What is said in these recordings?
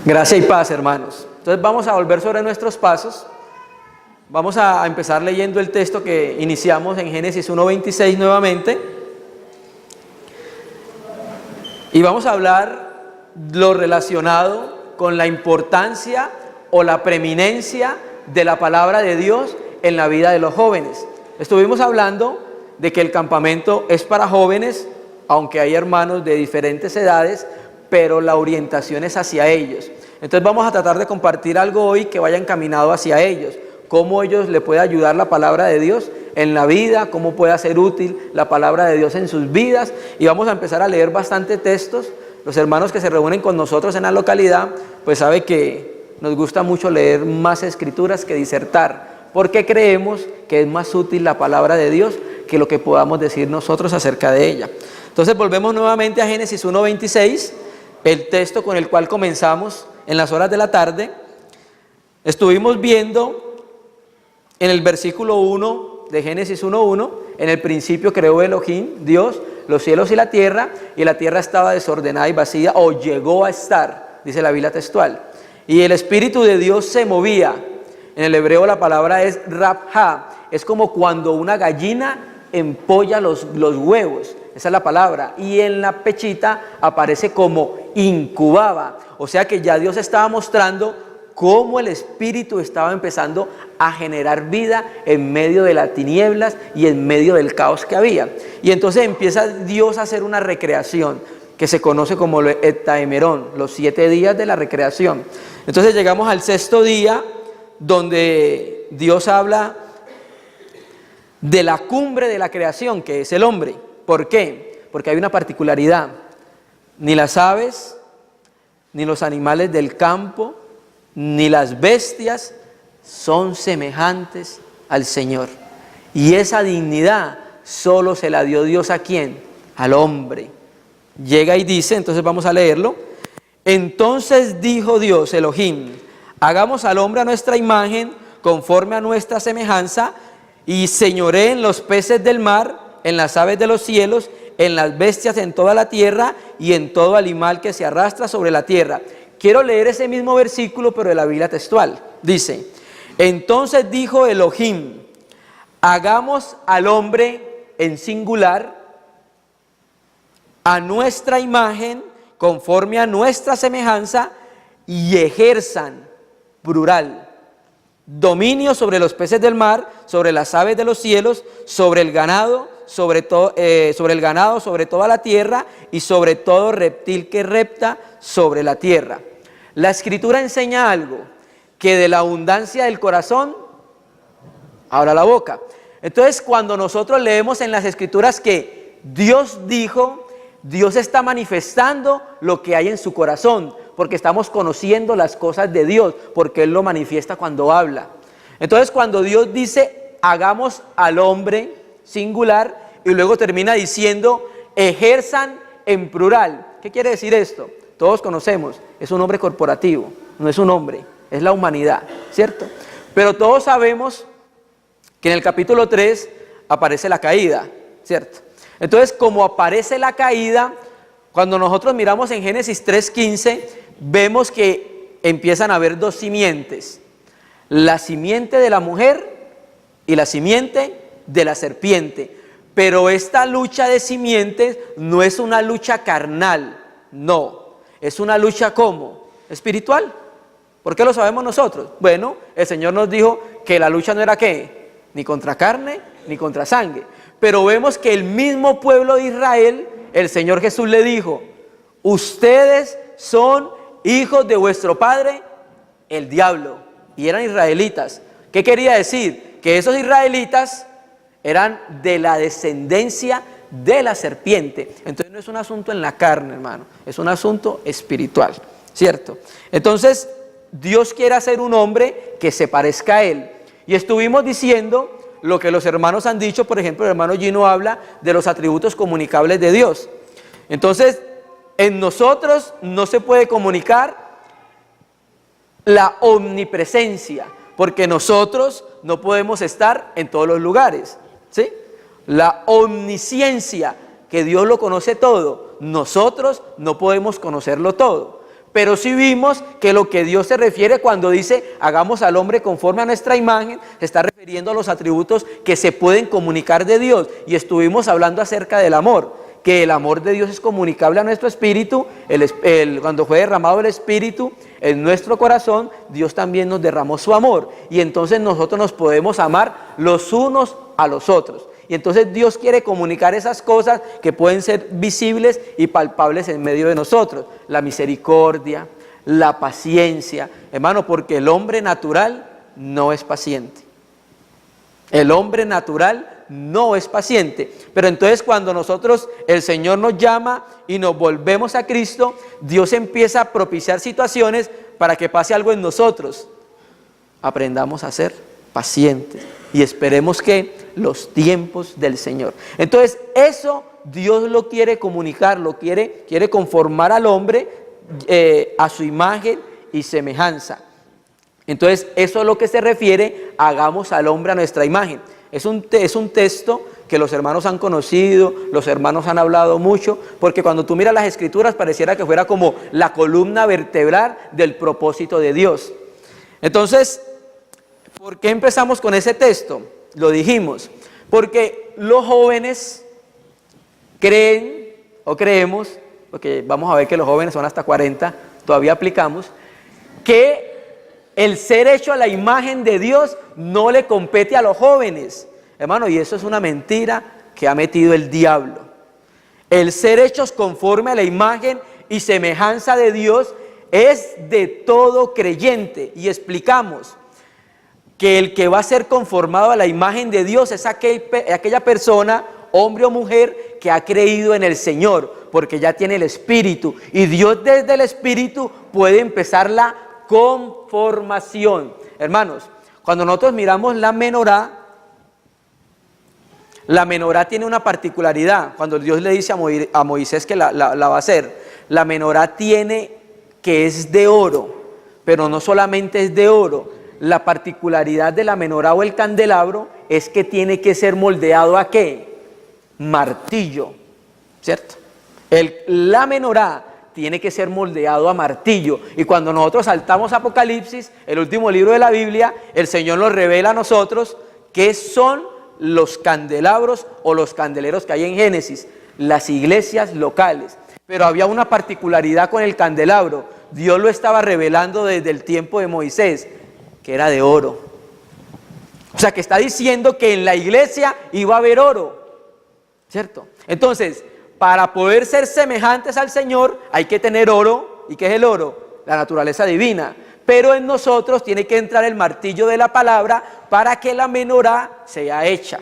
Gracia y paz, hermanos. Entonces vamos a volver sobre nuestros pasos. Vamos a empezar leyendo el texto que iniciamos en Génesis 1:26 nuevamente. Y vamos a hablar lo relacionado con la importancia o la preeminencia de la palabra de Dios en la vida de los jóvenes. Estuvimos hablando de que el campamento es para jóvenes, aunque hay hermanos de diferentes edades, pero la orientación es hacia ellos. Entonces vamos a tratar de compartir algo hoy que vaya encaminado hacia ellos, cómo ellos le puede ayudar la palabra de Dios en la vida, cómo puede ser útil la palabra de Dios en sus vidas, y vamos a empezar a leer bastantes textos. Los hermanos que se reúnen con nosotros en la localidad, pues sabe que nos gusta mucho leer más escrituras que disertar, porque creemos que es más útil la palabra de Dios que lo que podamos decir nosotros acerca de ella. Entonces volvemos nuevamente a Génesis 1:26, el texto con el cual comenzamos en las horas de la tarde. Estuvimos viendo en el versículo 1 de Génesis 1:1, en el principio creó Elohim, Dios, los cielos y la tierra estaba desordenada y vacía, o llegó a estar, dice la Biblia textual, y el Espíritu de Dios se movía. En el hebreo la palabra es rabha, es como cuando una gallina empolla los huevos, esa es la palabra, y en la pechita aparece como incubaba, o sea que ya Dios estaba mostrando cómo el Espíritu estaba empezando a generar vida en medio de las tinieblas y en medio del caos que había. Y entonces empieza Dios a hacer una recreación que se conoce como el Heptaemerón, los 7 días de la recreación. Entonces llegamos al 6.º día, donde Dios habla de la cumbre de la creación, que es el hombre. ¿Por qué? Porque hay una particularidad: ni las aves, ni los animales del campo, ni las bestias son semejantes al Señor. Y esa dignidad solo se la dio Dios ¿a quién? Al hombre. Llega y dice, entonces vamos a leerlo. Entonces dijo Dios, Elohim, hagamos al hombre a nuestra imagen, conforme a nuestra semejanza, y señoré en los peces del mar, en las aves de los cielos, en las bestias en toda la tierra, y en todo animal que se arrastra sobre la tierra. Quiero leer ese mismo versículo, pero de la Biblia textual. Dice, entonces dijo Elohim, hagamos al hombre en singular, a nuestra imagen, conforme a nuestra semejanza, y ejerzan, plural, dominio sobre los peces del mar, sobre las aves de los cielos, sobre el ganado, sobre toda la tierra, y sobre todo reptil que repta sobre la tierra. La Escritura enseña algo, que de la abundancia del corazón habla la boca. Entonces, cuando nosotros leemos en las Escrituras que Dios dijo, Dios está manifestando lo que hay en su corazón, porque estamos conociendo las cosas de Dios, porque Él lo manifiesta cuando habla. Entonces, cuando Dios dice, hagamos al hombre singular, y luego termina diciendo, ejerzan en plural. ¿Qué quiere decir esto? Todos conocemos, es un hombre corporativo, no es un hombre, es la humanidad, ¿cierto? Pero todos sabemos que en el capítulo 3 aparece la caída, ¿cierto? Entonces, como aparece la caída, cuando nosotros miramos en Génesis 3:15, vemos que empiezan a haber 2 simientes, la simiente de la mujer y la simiente de la serpiente. Pero esta lucha de simientes no es una lucha carnal, no, es una lucha ¿cómo? Espiritual. ¿Por qué lo sabemos nosotros? Bueno, el Señor nos dijo que la lucha no era ¿qué? Ni contra carne, ni contra sangre. Pero vemos que el mismo pueblo de Israel, el Señor Jesús le dijo, ustedes son hijos de vuestro padre, el diablo. Y eran israelitas. ¿Qué quería decir? Que esos israelitas eran de la descendencia de la serpiente. Entonces no es un asunto en la carne, hermano, es un asunto espiritual, ¿cierto? Entonces Dios quiere hacer un hombre que se parezca a Él. Y estuvimos diciendo lo que los hermanos han dicho. Por ejemplo, el hermano Gino habla de los atributos comunicables de Dios. Entonces, en nosotros no se puede comunicar la omnipresencia, porque nosotros no podemos estar en todos los lugares, ¿sí? La omnisciencia, que Dios lo conoce todo, nosotros no podemos conocerlo todo. pero sí vimos que lo que Dios se refiere cuando dice hagamos al hombre conforme a nuestra imagen, se está refiriendo a los atributos que se pueden comunicar de Dios. Y estuvimos hablando acerca del amor, que el amor de Dios es comunicable a nuestro espíritu. Cuando fue derramado el espíritu en nuestro corazón, Dios también nos derramó su amor, y entonces nosotros nos podemos amar los unos a los otros. Y entonces Dios quiere comunicar esas cosas que pueden ser visibles y palpables en medio de nosotros: la misericordia, la paciencia, hermano, porque el hombre natural no es paciente. El hombre natural no es paciente. Pero entonces cuando el Señor nos llama y nos volvemos a Cristo, Dios empieza a propiciar situaciones para que pase algo en nosotros. Aprendamos a ser pacientes y esperemos que los tiempos del Señor. Entonces eso Dios lo quiere comunicar, quiere conformar al hombre a su imagen y semejanza. Entonces eso es lo que se refiere: hagamos al hombre a nuestra imagen. Es un texto que los hermanos han conocido, los hermanos han hablado mucho, porque cuando tú miras las escrituras pareciera que fuera como la columna vertebral del propósito de Dios. Entonces, ¿por qué empezamos con ese texto? Lo dijimos, porque los jóvenes creen o creemos, porque vamos a ver que los jóvenes son hasta 40, todavía aplicamos, que el ser hecho a la imagen de Dios no le compete a los jóvenes. Hermano, y eso es una mentira que ha metido el diablo. El ser hechos conforme a la imagen y semejanza de Dios es de todo creyente. Y explicamos que el que va a ser conformado a la imagen de Dios es aquella persona, hombre o mujer, que ha creído en el Señor, porque ya tiene el Espíritu. Y Dios desde el Espíritu puede empezar la conformación. Hermanos, cuando nosotros miramos la menorá tiene una particularidad. Cuando Dios le dice a Moisés que la va a hacer, la menorá tiene que es de oro, pero no solamente es de oro. La particularidad de la menorá o el candelabro es que tiene que ser moldeado ¿a qué? Martillo, ¿cierto? La menorá tiene que ser moldeado a martillo. Y cuando nosotros saltamos Apocalipsis, el último libro de la Biblia, el Señor nos revela a nosotros qué son los candelabros o los candeleros que hay en Génesis, las iglesias locales. Pero había una particularidad con el candelabro. Dios lo estaba revelando desde el tiempo de Moisés, que era de oro. O sea, que está diciendo que en la iglesia iba a haber oro, ¿cierto? Entonces, para poder ser semejantes al Señor hay que tener oro. ¿Y qué es el oro? La naturaleza divina. Pero en nosotros tiene que entrar el martillo de la palabra para que la menorá sea hecha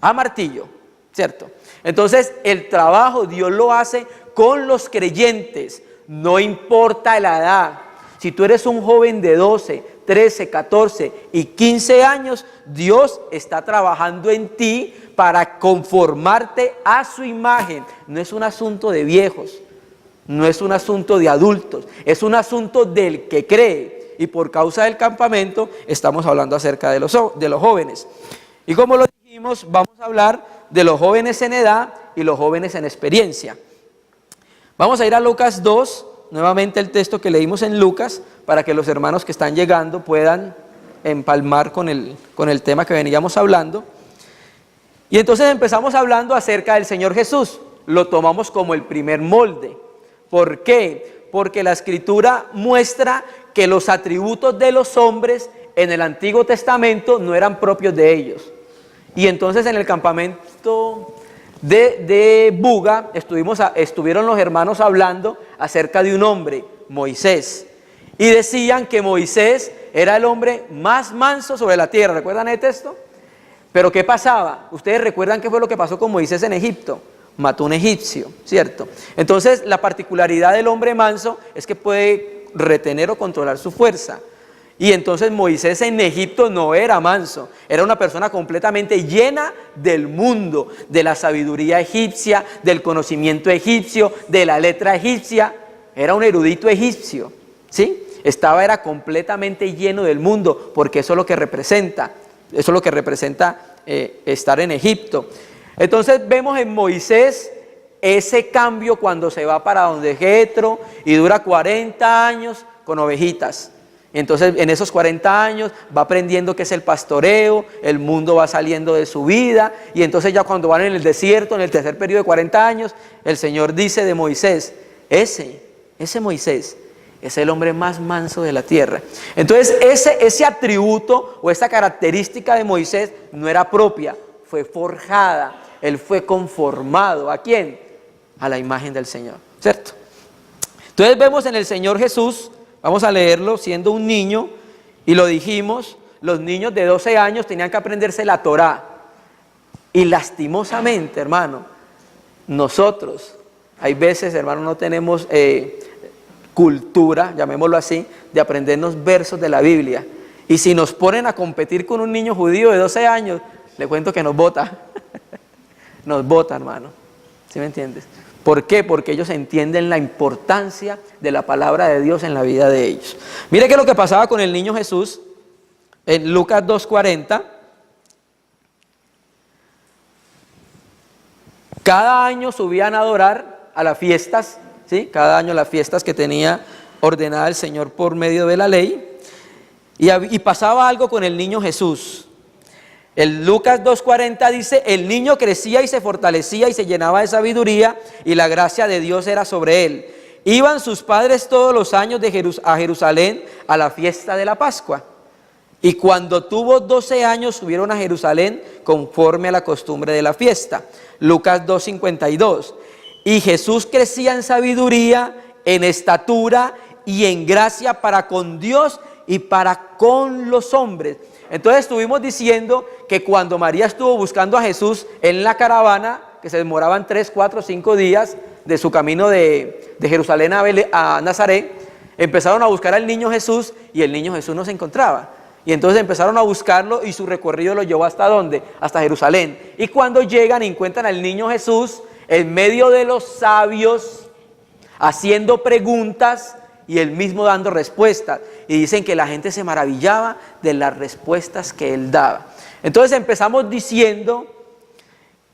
a martillo, ¿cierto? Entonces el trabajo Dios lo hace con los creyentes, no importa la edad. Si tú eres un joven de 12, 13, 14 y 15 años, Dios está trabajando en ti para conformarte a su imagen. No es un asunto de viejos, no es un asunto de adultos, es un asunto del que cree. Y por causa del campamento estamos hablando acerca de los jóvenes. Y como lo dijimos, vamos a hablar de los jóvenes en edad y los jóvenes en experiencia. Vamos a ir a Lucas 2, nuevamente el texto que leímos en Lucas, para que los hermanos que están llegando puedan empalmar con el tema que veníamos hablando. Y entonces empezamos hablando acerca del Señor Jesús. Lo tomamos como el primer molde. ¿Por qué? Porque la Escritura muestra que los atributos de los hombres en el Antiguo Testamento no eran propios de ellos. Y entonces en el campamento de Buga estuvieron los hermanos hablando acerca de un hombre, Moisés. Y decían que Moisés era el hombre más manso sobre la tierra. ¿Recuerdan el texto? Pero ¿qué pasaba? Ustedes recuerdan qué fue lo que pasó con Moisés en Egipto. Mató a un egipcio, ¿cierto? Entonces la particularidad del hombre manso es que puede retener o controlar su fuerza. Y entonces Moisés en Egipto no era manso, era una persona completamente llena del mundo, de la sabiduría egipcia, del conocimiento egipcio, de la letra egipcia. Era un erudito egipcio, ¿sí? Era completamente lleno del mundo, porque eso es lo que representa, estar en Egipto. Entonces vemos en Moisés ese cambio cuando se va para donde Jetro y dura 40 años con ovejitas. Entonces en esos 40 años va aprendiendo qué es el pastoreo, el mundo va saliendo de su vida, y entonces ya cuando van en el desierto, en el tercer periodo de 40 años, el Señor dice de Moisés, ese Moisés es el hombre más manso de la tierra. Entonces ese atributo o esa característica de Moisés no era propia, fue forjada, él fue conformado. ¿A quién? A la imagen del Señor, ¿cierto? Entonces vemos en el Señor Jesús, vamos a leerlo, siendo un niño, y lo dijimos, los niños de 12 años tenían que aprenderse la Torá. Y lastimosamente, hermano, nosotros, hay veces, hermano, no tenemos cultura, llamémoslo así, de aprendernos versos de la Biblia. Y si nos ponen a competir con un niño judío de 12 años, le cuento que nos bota. Nos bota, hermano. ¿Sí me entiendes? ¿Por qué? Porque ellos entienden la importancia de la palabra de Dios en la vida de ellos. Mire qué es lo que pasaba con el niño Jesús en Lucas 2:40. Cada año subían a adorar a las fiestas, ¿sí? Cada año las fiestas que tenía ordenada el Señor por medio de la ley. Y pasaba algo con el niño Jesús. El Lucas 2:40 dice, el niño crecía y se fortalecía y se llenaba de sabiduría y la gracia de Dios era sobre él. Iban sus padres todos los años a Jerusalén a la fiesta de la Pascua. Y cuando tuvo 12 años subieron a Jerusalén conforme a la costumbre de la fiesta. Lucas 2:52. Y Jesús crecía en sabiduría, en estatura y en gracia para con Dios y para con los hombres. Entonces estuvimos diciendo que cuando María estuvo buscando a Jesús en la caravana, que se demoraban 3, 4, 5 días de su camino de Jerusalén a Nazaret, empezaron a buscar al niño Jesús y el niño Jesús no se encontraba. Y entonces empezaron a buscarlo y su recorrido lo llevó ¿hasta dónde? Hasta Jerusalén. Y cuando llegan y encuentran al niño Jesús en medio de los sabios, haciendo preguntas, y él mismo dando respuestas, y dicen que la gente se maravillaba de las respuestas que él daba. Entonces empezamos diciendo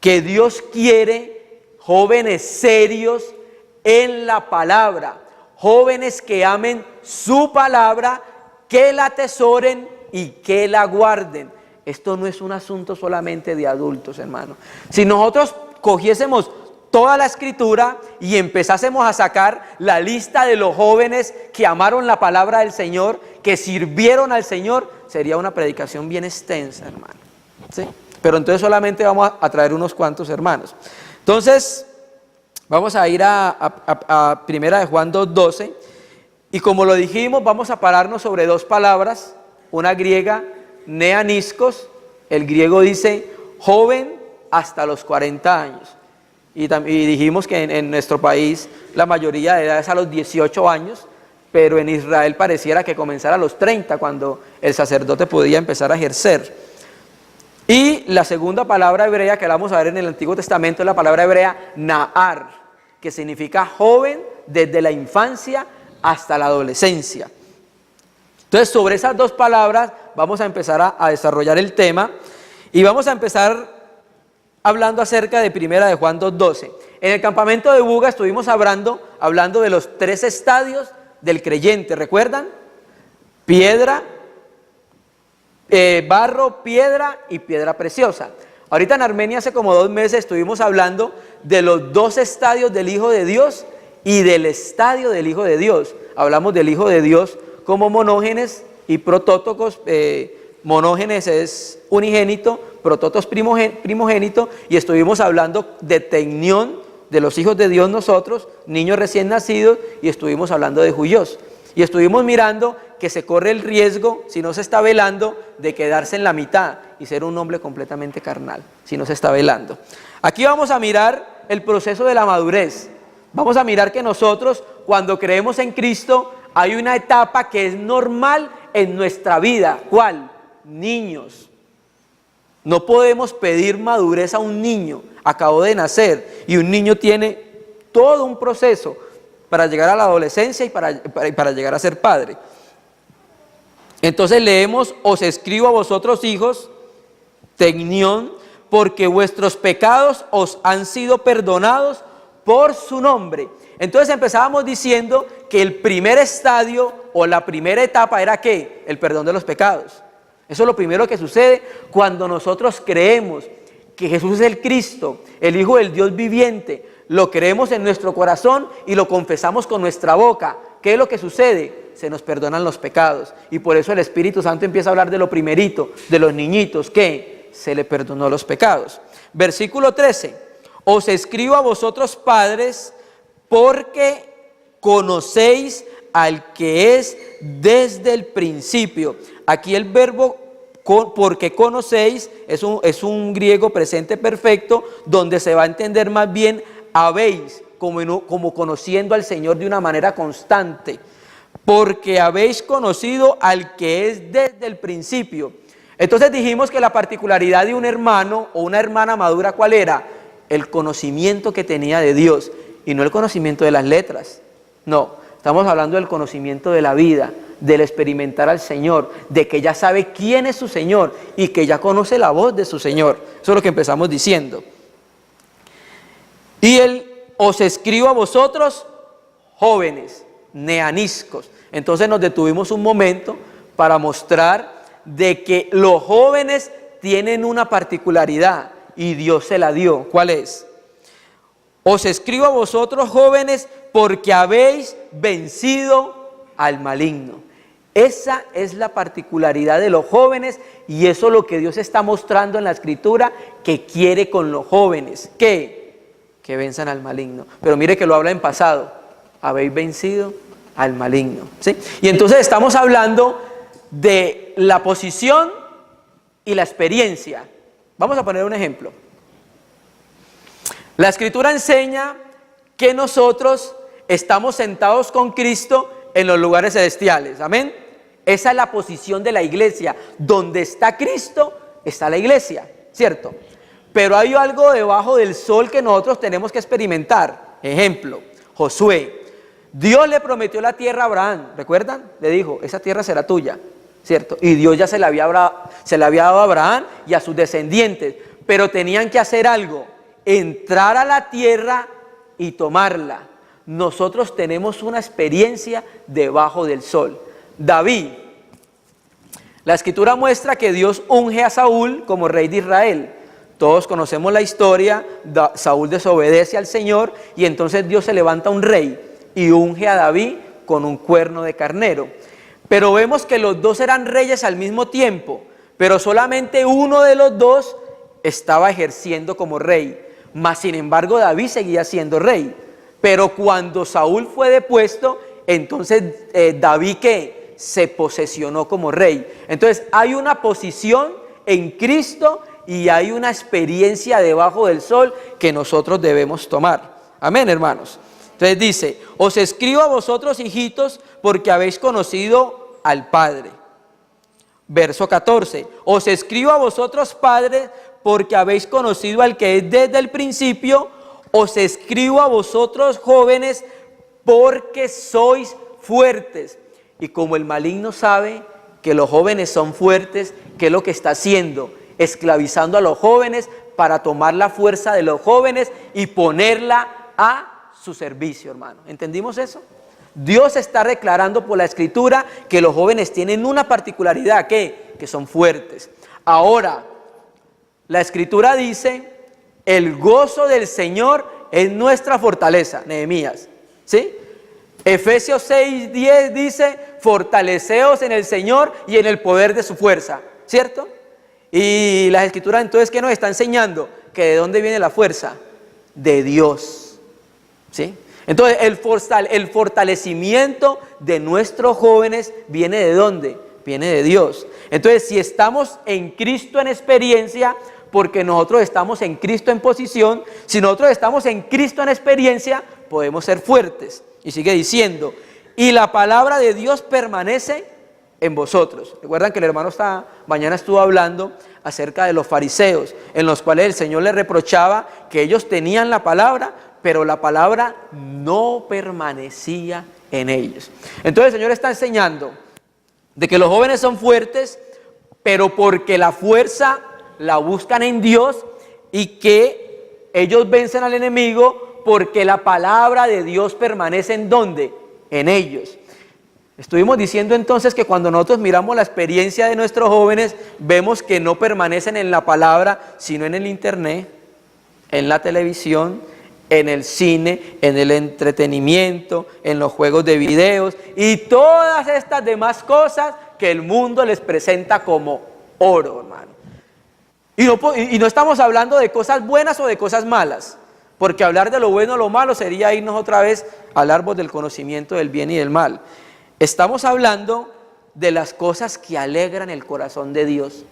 que Dios quiere jóvenes serios en la palabra, jóvenes que amen su palabra, que la atesoren y que la guarden. Esto no es un asunto solamente de adultos, hermano. Si nosotros cogiésemos toda la escritura y empezásemos a sacar la lista de los jóvenes que amaron la palabra del Señor, que sirvieron al Señor, sería una predicación bien extensa, hermano, ¿sí? Pero entonces solamente vamos a traer unos cuantos hermanos. Entonces vamos a ir a Primera de Juan 2:12, y como lo dijimos, vamos a pararnos sobre dos palabras, una griega, neaniskos. El griego dice joven hasta los 40 años. Y dijimos que en nuestro país la mayoría de edad es a los 18 años, pero en Israel pareciera que comenzara a los 30, cuando el sacerdote podía empezar a ejercer. Y la segunda palabra hebrea que vamos a ver en el Antiguo Testamento es la palabra hebrea na'ar, que significa joven desde la infancia hasta la adolescencia. Entonces sobre esas dos palabras vamos a empezar a desarrollar el tema, y vamos a empezar hablando acerca de Primera de Juan 2:12. En el campamento de Buga estuvimos hablando de los 3 estadios del creyente, ¿recuerdan? Piedra, barro, piedra y piedra preciosa. Ahorita en Armenia hace como 2 meses estuvimos hablando de los 2 estadios del Hijo de Dios y del estadio del Hijo de Dios. Hablamos del Hijo de Dios como monógenes y protótocos. Monógenes es unigénito, prototos primogénito, y estuvimos hablando de tecnión, de los hijos de Dios nosotros, niños recién nacidos, y estuvimos hablando de juyos. Y estuvimos mirando que se corre el riesgo, si no se está velando, de quedarse en la mitad y ser un hombre completamente carnal, si no se está velando. Aquí vamos a mirar el proceso de la madurez. Vamos a mirar que nosotros, cuando creemos en Cristo, hay una etapa que es normal en nuestra vida. ¿Cuál? Niños. No podemos pedir madurez a un niño, acabó de nacer, y un niño tiene todo un proceso para llegar a la adolescencia y para llegar a ser padre. Entonces leemos: os escribo a vosotros hijos, tecnión, porque vuestros pecados os han sido perdonados por su nombre. Entonces empezábamos diciendo que el primer estadio o la primera etapa era ¿qué? El perdón de los pecados. Eso es lo primero que sucede cuando nosotros creemos que Jesús es el Cristo, el Hijo del Dios viviente. Lo creemos en nuestro corazón y lo confesamos con nuestra boca. ¿Qué es lo que sucede? Se nos perdonan los pecados. Y por eso el Espíritu Santo empieza a hablar de lo primerito, de los niñitos, que se le perdonó los pecados. Versículo 13. Os escribo a vosotros padres, porque conocéis al que es desde el principio. Aquí el verbo porque conocéis es un griego presente perfecto, donde se va a entender más bien habéis, como conociendo al Señor de una manera constante. Porque habéis conocido al que es desde el principio. Entonces dijimos que la particularidad de un hermano o una hermana madura, ¿cuál era? El conocimiento que tenía de Dios, y no el conocimiento de las letras. No, estamos hablando del conocimiento de la vida, del experimentar al Señor, de que ya sabe quién es su Señor y que ya conoce la voz de su Señor. Eso es lo que empezamos diciendo. Y Él os escribo a vosotros, jóvenes, neaniscos. Entonces nos detuvimos un momento para mostrar de que los jóvenes tienen una particularidad y Dios se la dio. ¿Cuál es? Os escribo a vosotros, jóvenes, porque habéis vencido al maligno. Esa es la particularidad de los jóvenes, y eso es lo que Dios está mostrando en la Escritura que quiere con los jóvenes. ¿Qué? Que venzan al maligno. Pero mire que lo habla en pasado. Habéis vencido al maligno, ¿sí? Y entonces estamos hablando de la posición y la experiencia. Vamos a poner un ejemplo. La Escritura enseña que nosotros estamos sentados con Cristo en los lugares celestiales. Amén. Esa es la posición de la iglesia. Donde está Cristo, está la iglesia, ¿cierto? Pero hay algo debajo del sol que nosotros tenemos que experimentar. Ejemplo, Josué. Dios le prometió la tierra a Abraham, ¿recuerdan? Le dijo, esa tierra será tuya, ¿cierto? Y Dios ya se la había dado a Abraham y a sus descendientes, pero tenían que hacer algo, entrar a la tierra y tomarla. Nosotros tenemos una experiencia debajo del sol. David, la Escritura muestra que Dios unge a Saúl como rey de Israel. Todos conocemos la historia, Saúl desobedece al Señor y entonces Dios se levanta un rey y unge a David con un cuerno de carnero. Pero vemos que los dos eran reyes al mismo tiempo, pero solamente uno de los dos estaba ejerciendo como rey. Mas sin embargo David seguía siendo rey. Pero cuando Saúl fue depuesto, entonces David ¿qué? Se posesionó como rey. Entonces hay una posición en Cristo y hay una experiencia debajo del sol que nosotros debemos tomar. Amén, hermanos. Entonces dice, os escribo a vosotros, hijitos, porque habéis conocido al Padre. Verso 14, os escribo a vosotros, padres, porque habéis conocido al que es desde el principio. Os escribo a vosotros, jóvenes, porque sois fuertes. Y como el maligno sabe que los jóvenes son fuertes, ¿qué es lo que está haciendo? Esclavizando a los jóvenes para tomar la fuerza de los jóvenes y ponerla a su servicio, hermano. ¿Entendimos eso? Dios está declarando por la Escritura que los jóvenes tienen una particularidad, ¿qué? Que son fuertes. Ahora, la Escritura dice, el gozo del Señor es nuestra fortaleza, Nehemías, ¿sí? Efesios 6:10 dice, fortaleceos en el Señor y en el poder de su fuerza, ¿cierto? Y la Escritura entonces, ¿qué nos está enseñando? Que ¿de dónde viene la fuerza? De Dios, ¿sí? Entonces el fortalecimiento de nuestros jóvenes viene ¿de dónde? Viene de Dios. Entonces si estamos en Cristo en experiencia, porque nosotros estamos en Cristo en posición, si nosotros estamos en Cristo en experiencia, podemos ser fuertes. Y sigue diciendo, y la palabra de Dios permanece en vosotros. Recuerdan que el hermano mañana estuvo hablando acerca de los fariseos, en los cuales el Señor les reprochaba que ellos tenían la palabra, pero la palabra no permanecía en ellos. Entonces el Señor está enseñando de que los jóvenes son fuertes, pero porque la fuerza la buscan en Dios, y que ellos vencen al enemigo porque la palabra de Dios permanece ¿en dónde? En ellos. Estuvimos diciendo entonces que cuando nosotros miramos la experiencia de nuestros jóvenes, vemos que no permanecen en la palabra, sino en el internet, en la televisión, en el cine, en el entretenimiento, en los juegos de videos y todas estas demás cosas que el mundo les presenta como oro, hermano. Y no estamos hablando de cosas buenas o de cosas malas, porque hablar de lo bueno o lo malo sería irnos otra vez al árbol del conocimiento del bien y del mal. Estamos hablando de las cosas que alegran el corazón de Dios.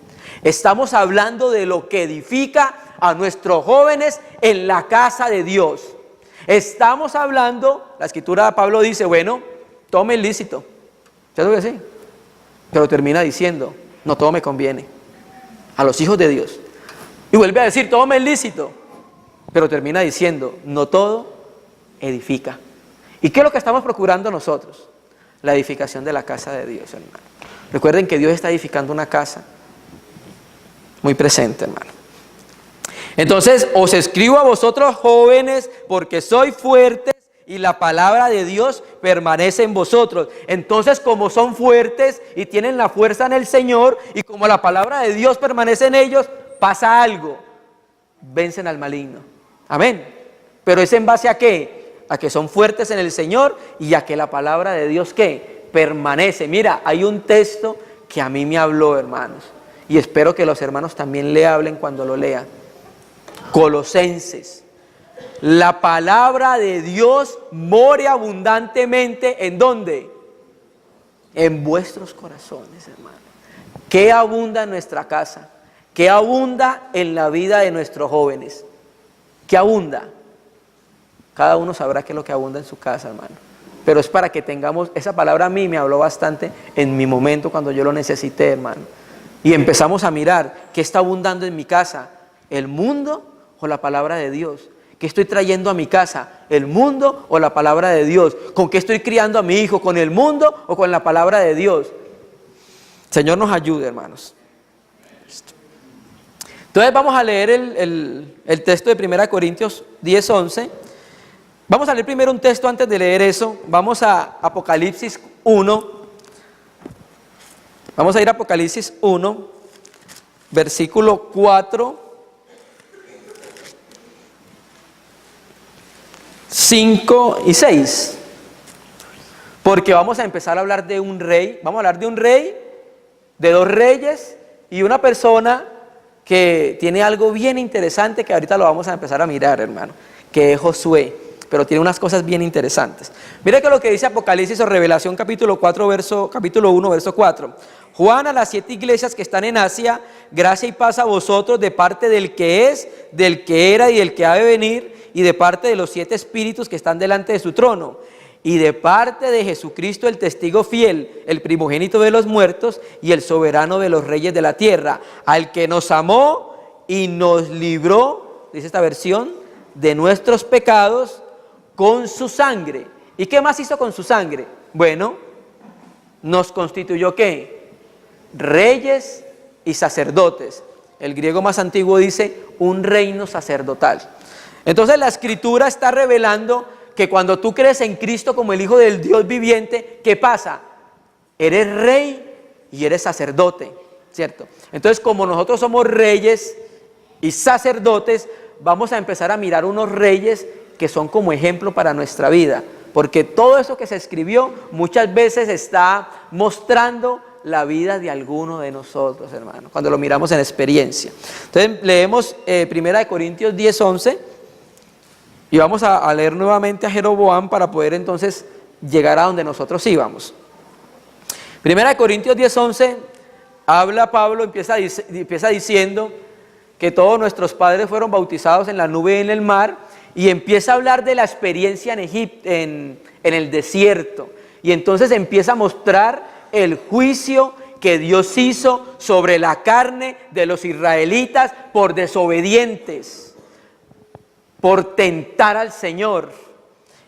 Estamos hablando de lo que edifica a nuestros jóvenes en la casa de Dios. Estamos hablando, la escritura de Pablo dice, bueno, tome el lícito. ¿Sabes lo que sí? Pero termina diciendo, no todo me conviene. A los hijos de Dios. Y vuelve a decir, todo me es lícito. Pero termina diciendo, no todo edifica. ¿Y qué es lo que estamos procurando nosotros? La edificación de la casa de Dios, hermano. Recuerden que Dios está edificando una casa muy presente, hermano. Entonces, os escribo a vosotros jóvenes porque sois fuertes y la palabra de Dios permanece en vosotros. Entonces, como son fuertes y tienen la fuerza en el Señor y como la palabra de Dios permanece en ellos, pasa algo. Vencen al maligno. Amén. Pero es en base a qué? A que son fuertes en el Señor y a que la palabra de Dios ¿qué? Permanece. Mira, hay un texto que a mí me habló, hermanos, y espero que los hermanos también le hablen cuando lo lean. Colosenses. La palabra de Dios more abundantemente ¿en dónde? En vuestros corazones, hermano. ¿Qué abunda en nuestra casa? ¿Qué abunda en la vida de nuestros jóvenes? ¿Qué abunda? Cada uno sabrá qué es lo que abunda en su casa, hermano. Pero es para que tengamos, esa palabra a mí me habló bastante en mi momento cuando yo lo necesité, hermano. Y empezamos a mirar qué está abundando en mi casa, el mundo o la palabra de Dios. ¿Qué estoy trayendo a mi casa? ¿El mundo o la palabra de Dios? ¿Con qué estoy criando a mi hijo? ¿Con el mundo o con la palabra de Dios? Señor nos ayude, hermanos. Entonces vamos a leer el texto de 1 Corintios 10, 11. Vamos a leer primero un texto antes de leer eso. Vamos a Apocalipsis 1. Vamos a ir a Apocalipsis 1, versículo 4, 5 y 6. Porque vamos a empezar a hablar de un rey. Vamos a hablar de un rey, de dos reyes y una persona que tiene algo bien interesante que ahorita lo vamos a empezar a mirar, hermano, que es Josué. Pero tiene unas cosas bien interesantes. Mira que lo que dice Apocalipsis o Revelación capítulo 1, verso 4. Juan, a las 7 iglesias que están en Asia, gracia y paz a vosotros de parte del que es, del que era y del que ha de venir, y de parte de los 7 espíritus que están delante de su trono, y de parte de Jesucristo el testigo fiel, el primogénito de los muertos y el soberano de los reyes de la tierra, al que nos amó y nos libró, dice esta versión, de nuestros pecados, con su sangre. ¿Y qué más hizo con su sangre? Bueno, nos constituyó ¿qué? Reyes y sacerdotes. El griego más antiguo dice un reino sacerdotal. Entonces la escritura está revelando que cuando tú crees en Cristo como el Hijo del Dios viviente, ¿qué pasa? Eres rey y eres sacerdote, ¿cierto? Entonces como nosotros somos reyes y sacerdotes, vamos a empezar a mirar unos reyes que son como ejemplo para nuestra vida, porque todo eso que se escribió muchas veces está mostrando la vida de alguno de nosotros, hermano, cuando lo miramos en experiencia. Entonces leemos 1 Corintios 10, 11 y vamos a leer nuevamente a Jeroboam para poder entonces llegar a donde nosotros íbamos. 1 Corintios 10, 11 habla Pablo, empieza diciendo que todos nuestros padres fueron bautizados en la nube y en el mar, y empieza a hablar de la experiencia en Egipto, en el desierto, y entonces empieza a mostrar el juicio que Dios hizo sobre la carne de los israelitas por desobedientes, por tentar al Señor.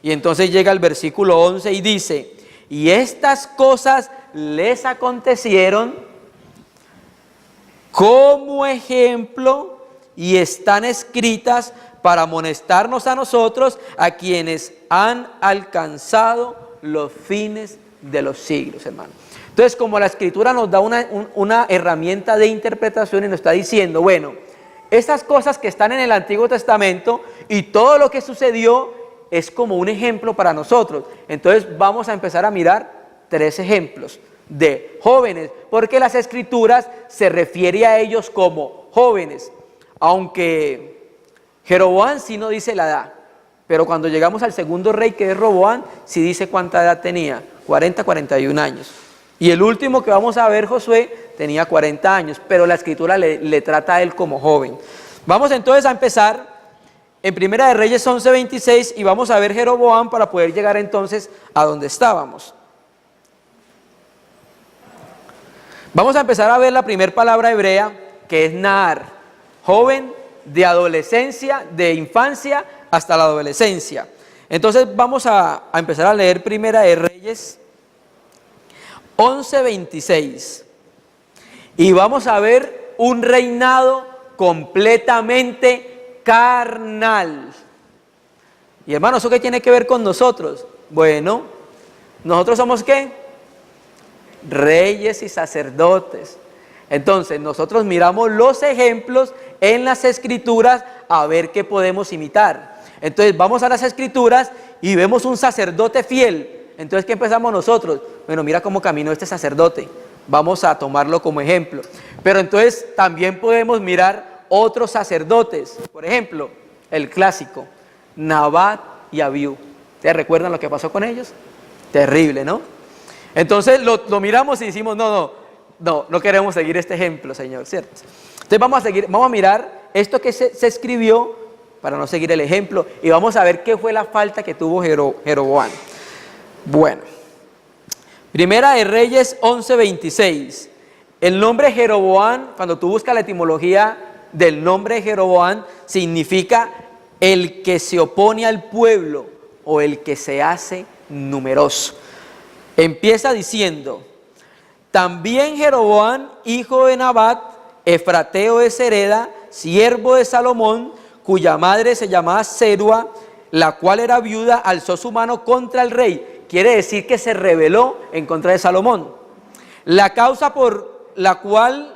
Y entonces llega al versículo 11 y dice, y estas cosas les acontecieron como ejemplo y están escritas para amonestarnos a nosotros, a quienes han alcanzado los fines de los siglos, hermano. Entonces, como la Escritura nos da una herramienta de interpretación y nos está diciendo, bueno, estas cosas que están en el Antiguo Testamento y todo lo que sucedió es como un ejemplo para nosotros. Entonces vamos a empezar a mirar 3 ejemplos de jóvenes, porque las Escrituras se refiere a ellos como jóvenes, aunque Jeroboam sí no dice la edad, pero cuando llegamos al segundo rey, que es Roboam, sí dice cuánta edad tenía, 40, 41 años. Y el último que vamos a ver, Josué, tenía 40 años, pero la Escritura le trata a él como joven. Vamos entonces a empezar en Primera de Reyes 11:26 y vamos a ver Jeroboam para poder llegar entonces a donde estábamos. Vamos a empezar a ver la primera palabra hebrea, que es Naar, joven de adolescencia, de infancia hasta la adolescencia. Entonces vamos a empezar a leer Primera de Reyes 11:26 y vamos a ver un reinado completamente carnal. Y hermano, ¿eso qué tiene que ver con nosotros? Bueno, ¿nosotros somos qué? Reyes y sacerdotes. Entonces nosotros miramos los ejemplos en las Escrituras a ver qué podemos imitar. Entonces vamos a las Escrituras y vemos un sacerdote fiel. Entonces, ¿qué empezamos nosotros? Bueno, mira cómo caminó este sacerdote, vamos a tomarlo como ejemplo. Pero entonces también podemos mirar otros sacerdotes, por ejemplo, el clásico, Nabat y Abiú. ¿Ustedes recuerdan lo que pasó con ellos? Terrible, ¿no? Entonces lo miramos y decimos, no queremos seguir este ejemplo, Señor, ¿cierto? Entonces vamos a mirar esto que se escribió para no seguir el ejemplo y vamos a ver qué fue la falta que tuvo Jeroboam. Bueno, Primera de Reyes 11:26. El nombre Jeroboam, cuando tú buscas la etimología del nombre de Jeroboam, significa el que se opone al pueblo o el que se hace numeroso. Empieza diciendo, también Jeroboam, hijo de Nabat, efrateo de Sereda, siervo de Salomón, cuya madre se llamaba Serua, la cual era viuda, alzó su mano contra el rey. Quiere decir que se rebeló en contra de Salomón. La causa por la cual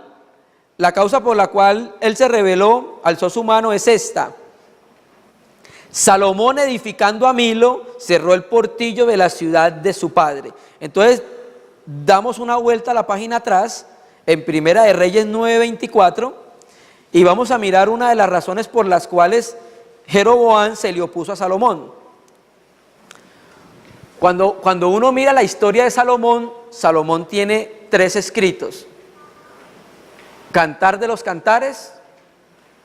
él se rebeló, alzó su mano, es esta. Salomón, edificando a Milo, cerró el portillo de la ciudad de su padre. Entonces, damos una vuelta a la página atrás, en Primera de Reyes 9:24, y vamos a mirar una de las razones por las cuales Jeroboam se le opuso a Salomón. Cuando uno mira la historia de Salomón, Salomón tiene 3 escritos: Cantar de los Cantares,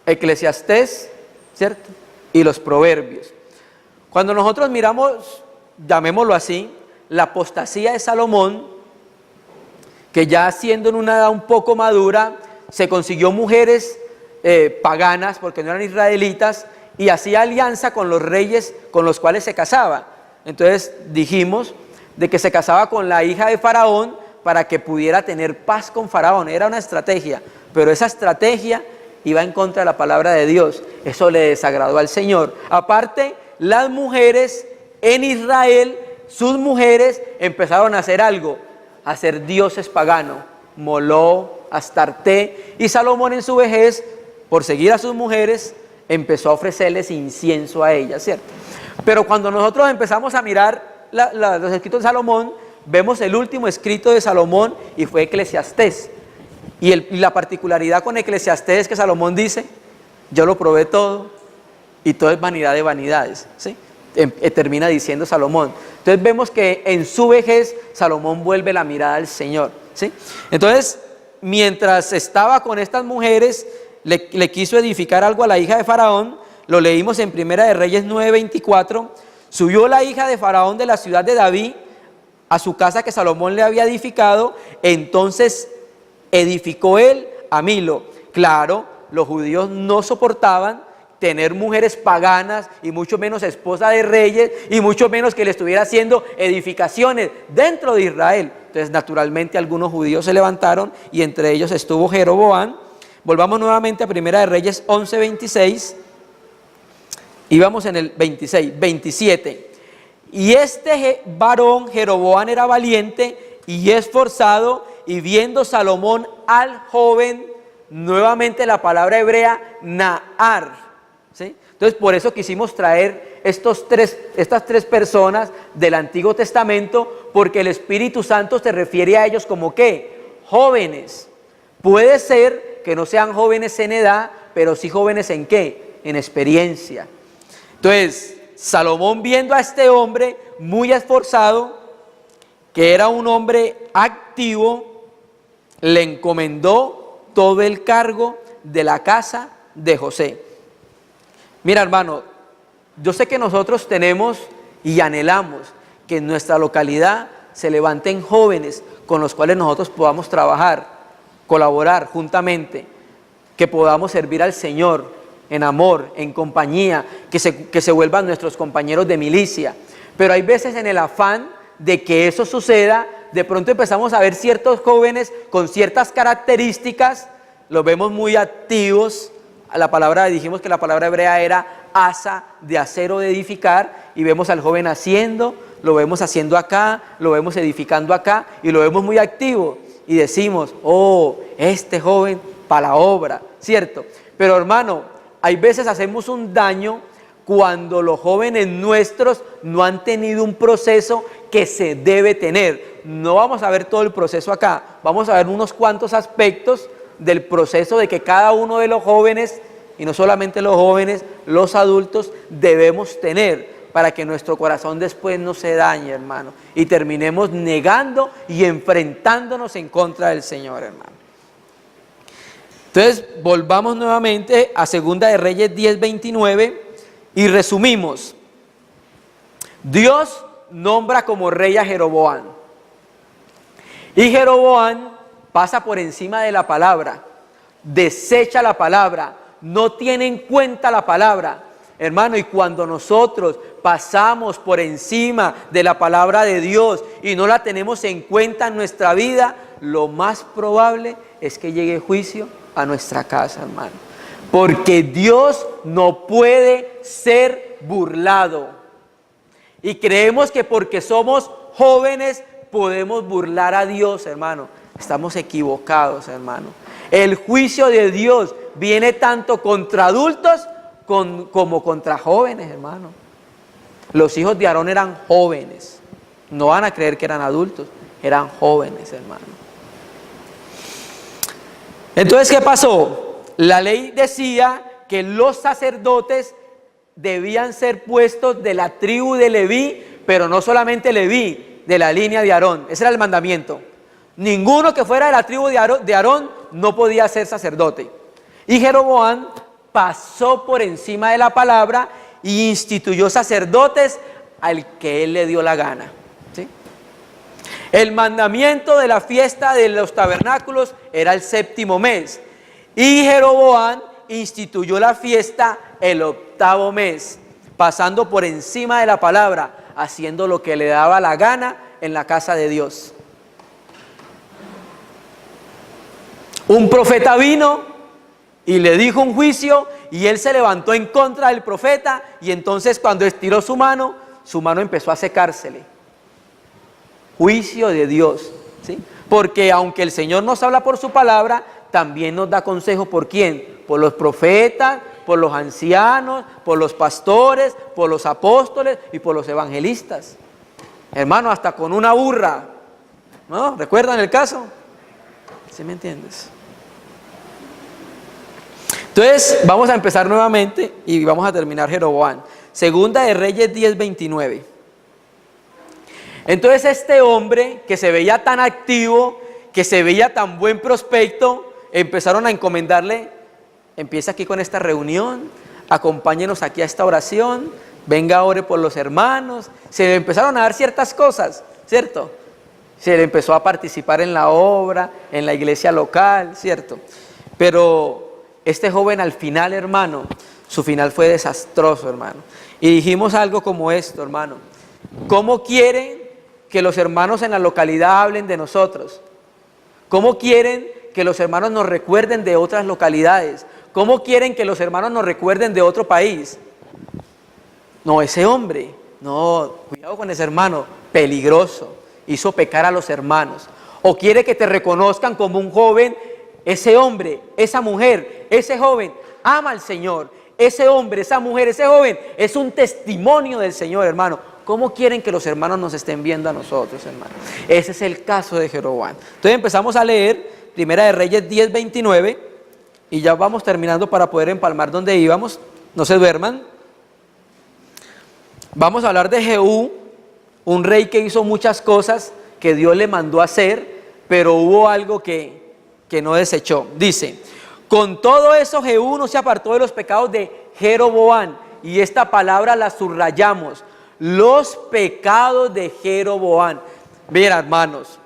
Eclesiastés, ¿cierto? Y los Proverbios. Cuando nosotros miramos, llamémoslo así, la apostasía de Salomón, que ya siendo en una edad un poco madura, se consiguió mujeres paganas, porque no eran israelitas, y hacía alianza con los reyes con los cuales se casaba. Entonces dijimos de que se casaba con la hija de Faraón para que pudiera tener paz con Faraón. Era una estrategia, pero esa estrategia iba en contra de la palabra de Dios. Eso le desagradó al Señor. Aparte, las mujeres en Israel, sus mujeres empezaron a hacer algo, a hacer dioses paganos, Moló, Astarte, y Salomón en su vejez, por seguir a sus mujeres, empezó a ofrecerles incienso a ellas, ¿cierto? Pero cuando nosotros empezamos a mirar los escritos de Salomón, vemos el último escrito de Salomón y fue Eclesiastés. Y la particularidad con Eclesiastés es que Salomón dice, yo lo probé todo y todo es vanidad de vanidades, ¿sí? Termina diciendo Salomón. Entonces vemos que en su vejez Salomón vuelve la mirada al Señor, ¿sí? Entonces, mientras estaba con estas mujeres, le quiso edificar algo a la hija de Faraón. Lo leímos en Primera de Reyes 9:24. Subió la hija de Faraón de la ciudad de David a su casa que Salomón le había edificado. Entonces edificó él a Milo. Claro, los judíos no soportaban tener mujeres paganas y mucho menos esposa de reyes y mucho menos que le estuviera haciendo edificaciones dentro de Israel. Entonces naturalmente algunos judíos se levantaron y entre ellos estuvo Jeroboam. Volvamos nuevamente a Primera de Reyes 11:26. Y vamos en el 26, 27. Y este varón Jeroboam era valiente y esforzado, y viendo Salomón al joven, nuevamente la palabra hebrea Naar, ¿sí? Entonces por eso quisimos traer estas tres personas del Antiguo Testamento, porque el Espíritu Santo se refiere a ellos como ¿qué? Jóvenes. Puede ser que no sean jóvenes en edad, pero sí jóvenes en ¿qué? En experiencia. Entonces Salomón, viendo a este hombre muy esforzado, que era un hombre activo, le encomendó todo el cargo de la casa de José. Mira, hermano, yo sé que nosotros tenemos y anhelamos que en nuestra localidad se levanten jóvenes con los cuales nosotros podamos trabajar, colaborar juntamente, que podamos servir al Señor en amor, en compañía, que se vuelvan nuestros compañeros de milicia. Pero hay veces en el afán de que eso suceda, de pronto empezamos a ver ciertos jóvenes con ciertas características, los vemos muy activos. Dijimos que la palabra hebrea era asa, de acero, de edificar, y vemos al joven haciendo, lo vemos haciendo acá, lo vemos edificando acá, y lo vemos muy activo, y decimos, oh, este joven para la obra, ¿cierto? Pero hermano, hay veces hacemos un daño cuando los jóvenes nuestros no han tenido un proceso que se debe tener. No vamos a ver todo el proceso acá, vamos a ver unos cuantos aspectos del proceso de que cada uno de los jóvenes, y no solamente los jóvenes, los adultos, debemos tener para que nuestro corazón después no se dañe, hermano, y terminemos negando y enfrentándonos en contra del Señor, hermano. Entonces, volvamos nuevamente a Segunda de Reyes 10:29 y resumimos. Dios nombra como rey a Jeroboam. Y Jeroboam pasa por encima de la palabra, desecha la palabra, no tiene en cuenta la palabra. Hermano, y cuando nosotros pasamos por encima de la palabra de Dios y no la tenemos en cuenta en nuestra vida, lo más probable es que llegue juicio a nuestra casa, hermano. Porque Dios no puede ser burlado. Y creemos que porque somos jóvenes podemos burlar a Dios, hermano. Estamos equivocados, hermano. El juicio de Dios viene tanto contra adultos como contra jóvenes, hermano. Los hijos de Aarón eran jóvenes. No van a creer que eran adultos, eran jóvenes, hermano. Entonces, ¿qué pasó? La ley decía que los sacerdotes debían ser puestos de la tribu de Leví, pero no solamente Leví, de la línea de Aarón. Ese era el mandamiento. Ninguno que fuera de la tribu de Aarón no podía ser sacerdote. Y Jeroboam pasó por encima de la palabra y instituyó sacerdotes al que él le dio la gana. ¿Sí? El mandamiento de la fiesta de los tabernáculos era el 7º mes. Y Jeroboam instituyó la fiesta el 8º mes, pasando por encima de la palabra, haciendo lo que le daba la gana en la casa de Dios. Un profeta vino y le dijo un juicio y él se levantó en contra del profeta, y entonces cuando estiró su mano empezó a secársele. Juicio de Dios, ¿sí? Porque aunque el Señor nos habla por su palabra, también nos da consejo. ¿Por quién? Por los profetas, por los ancianos, por los pastores, por los apóstoles y por los evangelistas. Hermano, hasta con una burra, ¿no? ¿Recuerdan el caso? ¿Sí me entiendes? Entonces, vamos a empezar nuevamente y vamos a terminar Jeroboam. Segunda de Reyes 10:29. Entonces, este hombre que se veía tan activo, que se veía tan buen prospecto, empezaron a encomendarle: empieza aquí con esta reunión, acompáñenos aquí a esta oración, venga, ore por los hermanos. Se le empezaron a dar ciertas cosas, ¿cierto? Se le empezó a participar en la obra, en la iglesia local, ¿cierto? Pero este joven al final, hermano, su final fue desastroso, hermano. Y dijimos algo como esto, hermano: ¿cómo quieren que los hermanos en la localidad hablen de nosotros? ¿Cómo quieren que los hermanos nos recuerden de otras localidades? ¿Cómo quieren que los hermanos nos recuerden de otro país? No, ese hombre, no, cuidado con ese hermano, peligroso, hizo pecar a los hermanos. O quiere que te reconozcan como un joven, ese hombre, esa mujer, ese joven, ama al Señor. Ese hombre, esa mujer, ese joven, es un testimonio del Señor, hermano. ¿Cómo quieren que los hermanos nos estén viendo a nosotros, hermano? Ese es el caso de Jeroboam. Entonces empezamos a leer Primera de Reyes 10:29 y ya vamos terminando para poder empalmar donde íbamos. No se duerman. Vamos a hablar de Jehú, un rey que hizo muchas cosas que Dios le mandó a hacer, pero hubo algo que no desechó. Dice, con todo eso Jehú no se apartó de los pecados de Jeroboam, y esta palabra la subrayamos, los pecados de Jeroboam. Mira, hermanos,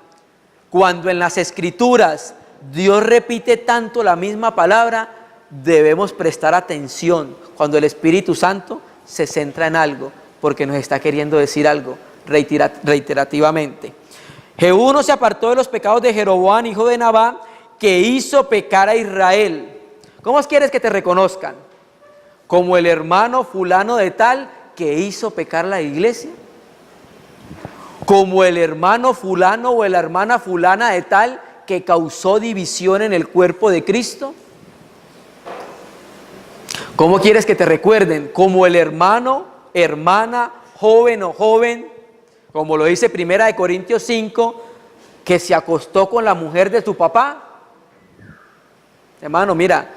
cuando en las escrituras Dios repite tanto la misma palabra, debemos prestar atención cuando el Espíritu Santo se centra en algo, porque nos está queriendo decir algo reiterativamente. Jehú no se apartó de los pecados de Jeroboam, hijo de Nabat, que hizo pecar a Israel. ¿Cómo quieres que te reconozcan? ¿Como el hermano fulano de tal que hizo pecar la iglesia? ¿Como el hermano fulano o la hermana fulana de tal que causó división en el cuerpo de Cristo? ¿Cómo quieres que te recuerden? ¿Como el hermano, hermana, joven o joven, como lo dice 1 Corintios 5, que se acostó con la mujer de su papá? Hermano, mira,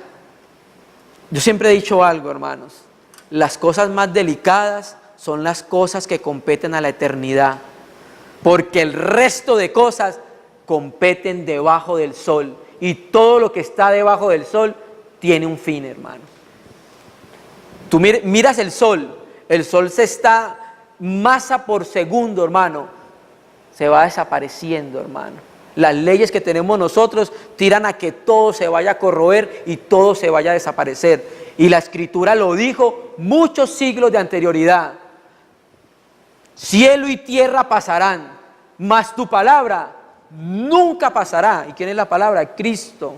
yo siempre he dicho algo, hermanos, las cosas más delicadas son las cosas que competen a la eternidad, porque el resto de cosas competen debajo del sol, y todo lo que está debajo del sol tiene un fin, hermano. Tú miras el sol se está masa por segundo, hermano, se va desapareciendo, hermano. Las leyes que tenemos nosotros tiran a que todo se vaya a corroer y todo se vaya a desaparecer. Y la Escritura lo dijo muchos siglos de anterioridad. Cielo y tierra pasarán, mas tu palabra nunca pasará. ¿Y quién es la palabra? Cristo,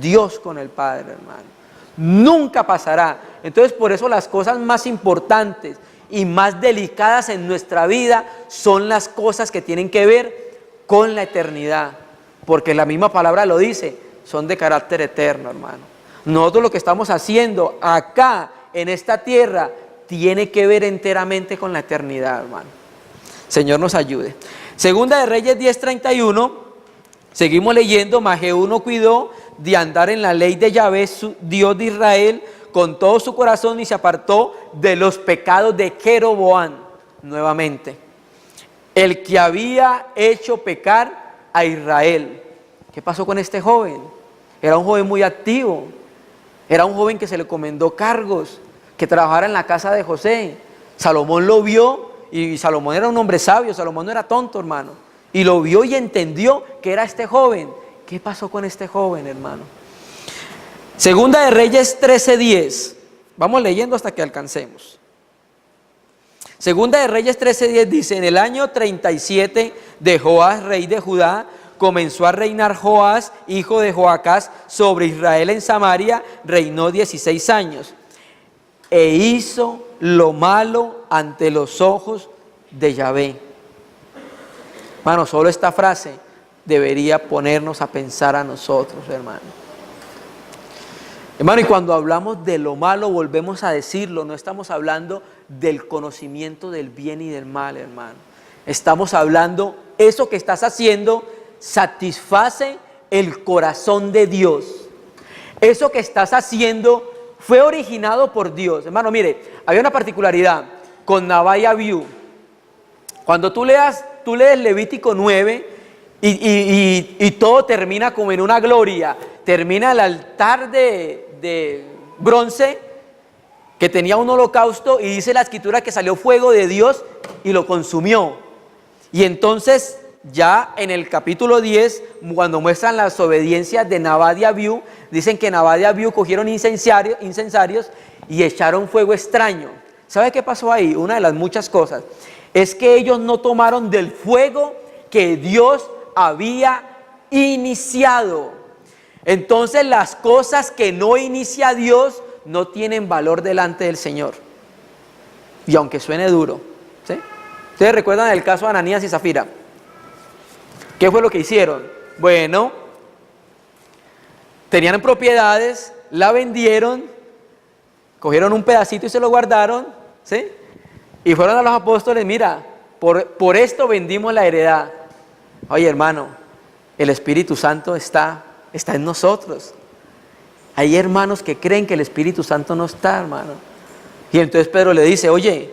Dios con el Padre, hermano. Nunca pasará. Entonces, por eso las cosas más importantes y más delicadas en nuestra vida son las cosas que tienen que ver con la eternidad, porque la misma palabra lo dice, son de carácter eterno, hermano. Nosotros lo que estamos haciendo acá en esta tierra tiene que ver enteramente con la eternidad, hermano. Señor nos ayude. Segunda de Reyes 10:31, seguimos leyendo, mas Jehú no cuidó de andar en la ley de Yahvé, su Dios de Israel, con todo su corazón, y se apartó de los pecados de Jeroboam. Nuevamente, el que había hecho pecar a Israel. ¿Qué pasó con este joven? Era un joven muy activo, era un joven que se le encomendó cargos, que trabajara en la casa de José. Salomón lo vio, y Salomón era un hombre sabio, Salomón no era tonto, hermano, y lo vio y entendió que era este joven. ¿Qué pasó con este joven, hermano? Segunda de Reyes 13:10, vamos leyendo hasta que alcancemos. Segunda de Reyes 13:10 dice, en el año 37 de Joás, rey de Judá, comenzó a reinar Joás, hijo de Joacás, sobre Israel en Samaria, reinó 16 años, e hizo lo malo ante los ojos de Yahvé. Hermano, solo esta frase debería ponernos a pensar a nosotros, hermano. Hermano, y cuando hablamos de lo malo, volvemos a decirlo, no estamos hablando del conocimiento del bien y del mal, hermano. Estamos hablando, eso que estás haciendo satisface el corazón de Dios. Eso que estás haciendo fue originado por Dios. Hermano, mire, había una particularidad con Nabat y Abiú. Cuando tú lees Levítico 9 y todo termina como en una gloria, termina el altar de bronce que tenía un holocausto, y dice la Escritura que salió fuego de Dios y lo consumió. Y entonces ya en el capítulo 10, cuando muestran las obediencias de Nabat y Abiú, dicen que Nabat y Abiú cogieron incensarios y echaron fuego extraño. ¿Sabe qué pasó ahí? Una de las muchas cosas es que ellos no tomaron del fuego que Dios había iniciado. Entonces las cosas que no inicia Dios no tienen valor delante del Señor. Y aunque suene duro, ¿sí? ¿Ustedes recuerdan el caso de Ananías y Zafira? ¿Qué fue lo que hicieron? Bueno, tenían propiedades, la vendieron, cogieron un pedacito y se lo guardaron, ¿sí? Y fueron a los apóstoles, mira, por esto vendimos la heredad. Oye, hermano, el Espíritu Santo está en nosotros. Hay hermanos que creen que el Espíritu Santo no está, hermano. Y entonces Pedro le dice, oye,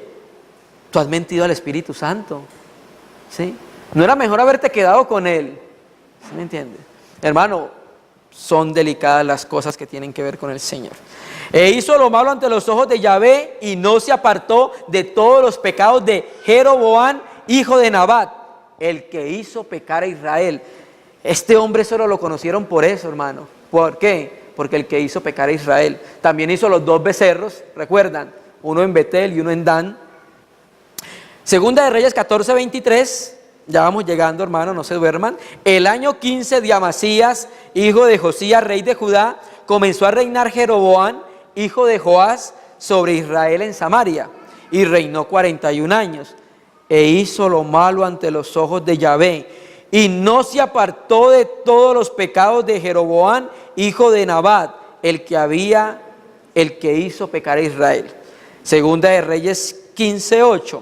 tú has mentido al Espíritu Santo, ¿sí? ¿No era mejor haberte quedado con él? ¿Sí me entiendes? Hermano, son delicadas las cosas que tienen que ver con el Señor. E hizo lo malo ante los ojos de Yahvé y no se apartó de todos los pecados de Jeroboam, hijo de Nabat, el que hizo pecar a Israel. Este hombre solo lo conocieron por eso, hermano. ¿Por qué? Porque el que hizo pecar a Israel. También hizo los 2 becerros, ¿recuerdan? Uno en Betel y uno en Dan. Segunda de Reyes 14:23. Ya vamos llegando, hermano, no se duerman. El año 15 de Amasías, hijo de Josías, rey de Judá, comenzó a reinar Jeroboam, hijo de Joás, sobre Israel en Samaria, y reinó 41 años, e hizo lo malo ante los ojos de Yahvé, y no se apartó de todos los pecados de Jeroboam, hijo de Nabat, el que hizo pecar a Israel. Segunda de Reyes 15:8.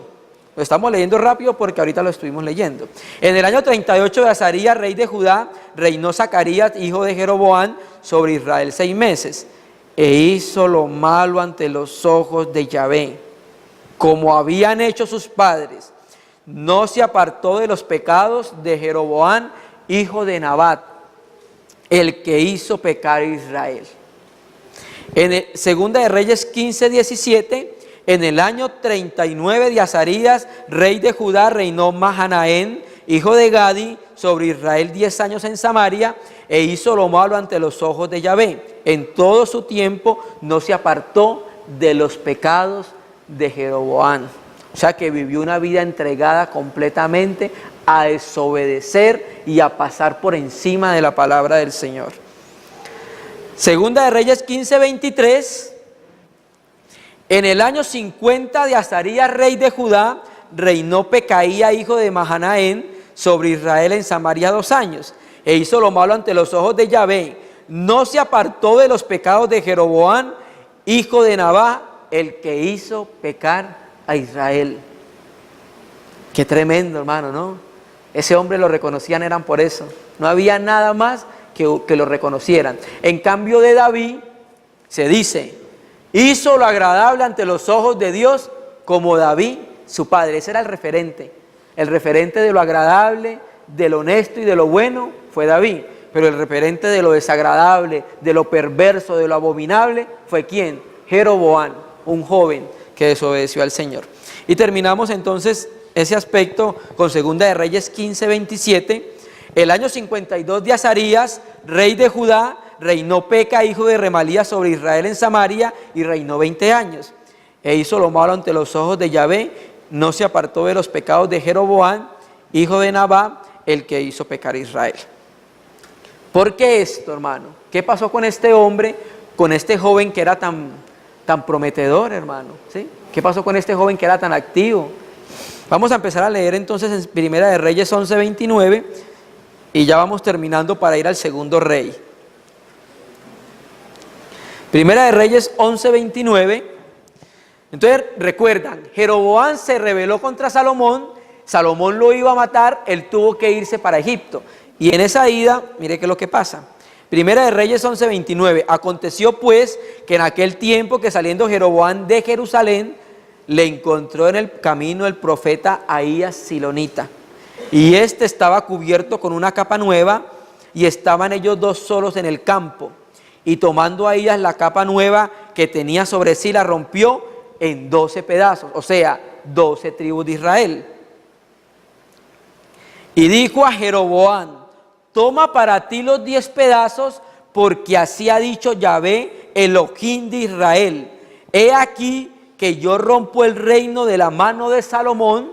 Lo estamos leyendo rápido porque ahorita lo estuvimos leyendo. En el año 38 de Azarías, rey de Judá, reinó Zacarías, hijo de Jeroboam, sobre Israel 6 meses. E hizo lo malo ante los ojos de Yahvé, como habían hecho sus padres. No se apartó de los pecados de Jeroboam, hijo de Nabat, el que hizo pecar a Israel. En Segunda de Reyes 15:17. En el año 39 de Azarías, rey de Judá, reinó Mahanaén, hijo de Gadi, sobre Israel 10 años en Samaria, e hizo lo malo ante los ojos de Yahvé. En todo su tiempo no se apartó de los pecados de Jeroboam. O sea que vivió una vida entregada completamente a desobedecer y a pasar por encima de la palabra del Señor. Segunda de Reyes 15:23. En el año 50 de Azarías, rey de Judá, reinó Pecaía, hijo de Mahanaén, sobre Israel en Samaria 2 años, e hizo lo malo ante los ojos de Yahvé. No se apartó de los pecados de Jeroboam, hijo de Nabat, el que hizo pecar a Israel. Qué tremendo, hermano, ¿no? Ese hombre lo reconocían, eran por eso. No había nada más que lo reconocieran. En cambio de David, se dice, hizo lo agradable ante los ojos de Dios como David, su padre. Ese era el referente de lo agradable, de lo honesto y de lo bueno fue David. Pero el referente de lo desagradable, de lo perverso, de lo abominable, ¿fue quién? Jeroboam, un joven que desobedeció al Señor. Y terminamos entonces ese aspecto con Segunda de Reyes 15:27. El año 52 de Azarías, rey de Judá, reinó Peca, hijo de Remalías, sobre Israel en Samaria, y reinó 20 años. E hizo lo malo ante los ojos de Yahvé, no se apartó de los pecados de Jeroboam, hijo de Nabat, el que hizo pecar a Israel. ¿Por qué esto, hermano? ¿Qué pasó con este hombre, con este joven que era tan prometedor, hermano? ¿Sí? ¿Qué pasó con este joven que era tan activo? Vamos a empezar a leer entonces en Primera de Reyes 11:29 y ya vamos terminando para ir al segundo rey. Primera de Reyes 11:29. Entonces recuerdan, Jeroboam se rebeló contra Salomón, Salomón lo iba a matar, él tuvo que irse para Egipto. Y en esa ida, mire qué es lo que pasa. Primera de Reyes 11:29. Aconteció pues que en aquel tiempo que saliendo Jeroboam de Jerusalén, le encontró en el camino el profeta Ahías Silonita. Y este estaba cubierto con una capa nueva, y estaban ellos dos solos en el campo. Y tomando Ahías la capa nueva que tenía sobre sí, la rompió en 12 pedazos, o sea, 12 tribus de Israel. Y dijo a Jeroboam, toma para ti los 10 pedazos, porque así ha dicho Yahvé, Elohim de Israel. He aquí que yo rompo el reino de la mano de Salomón,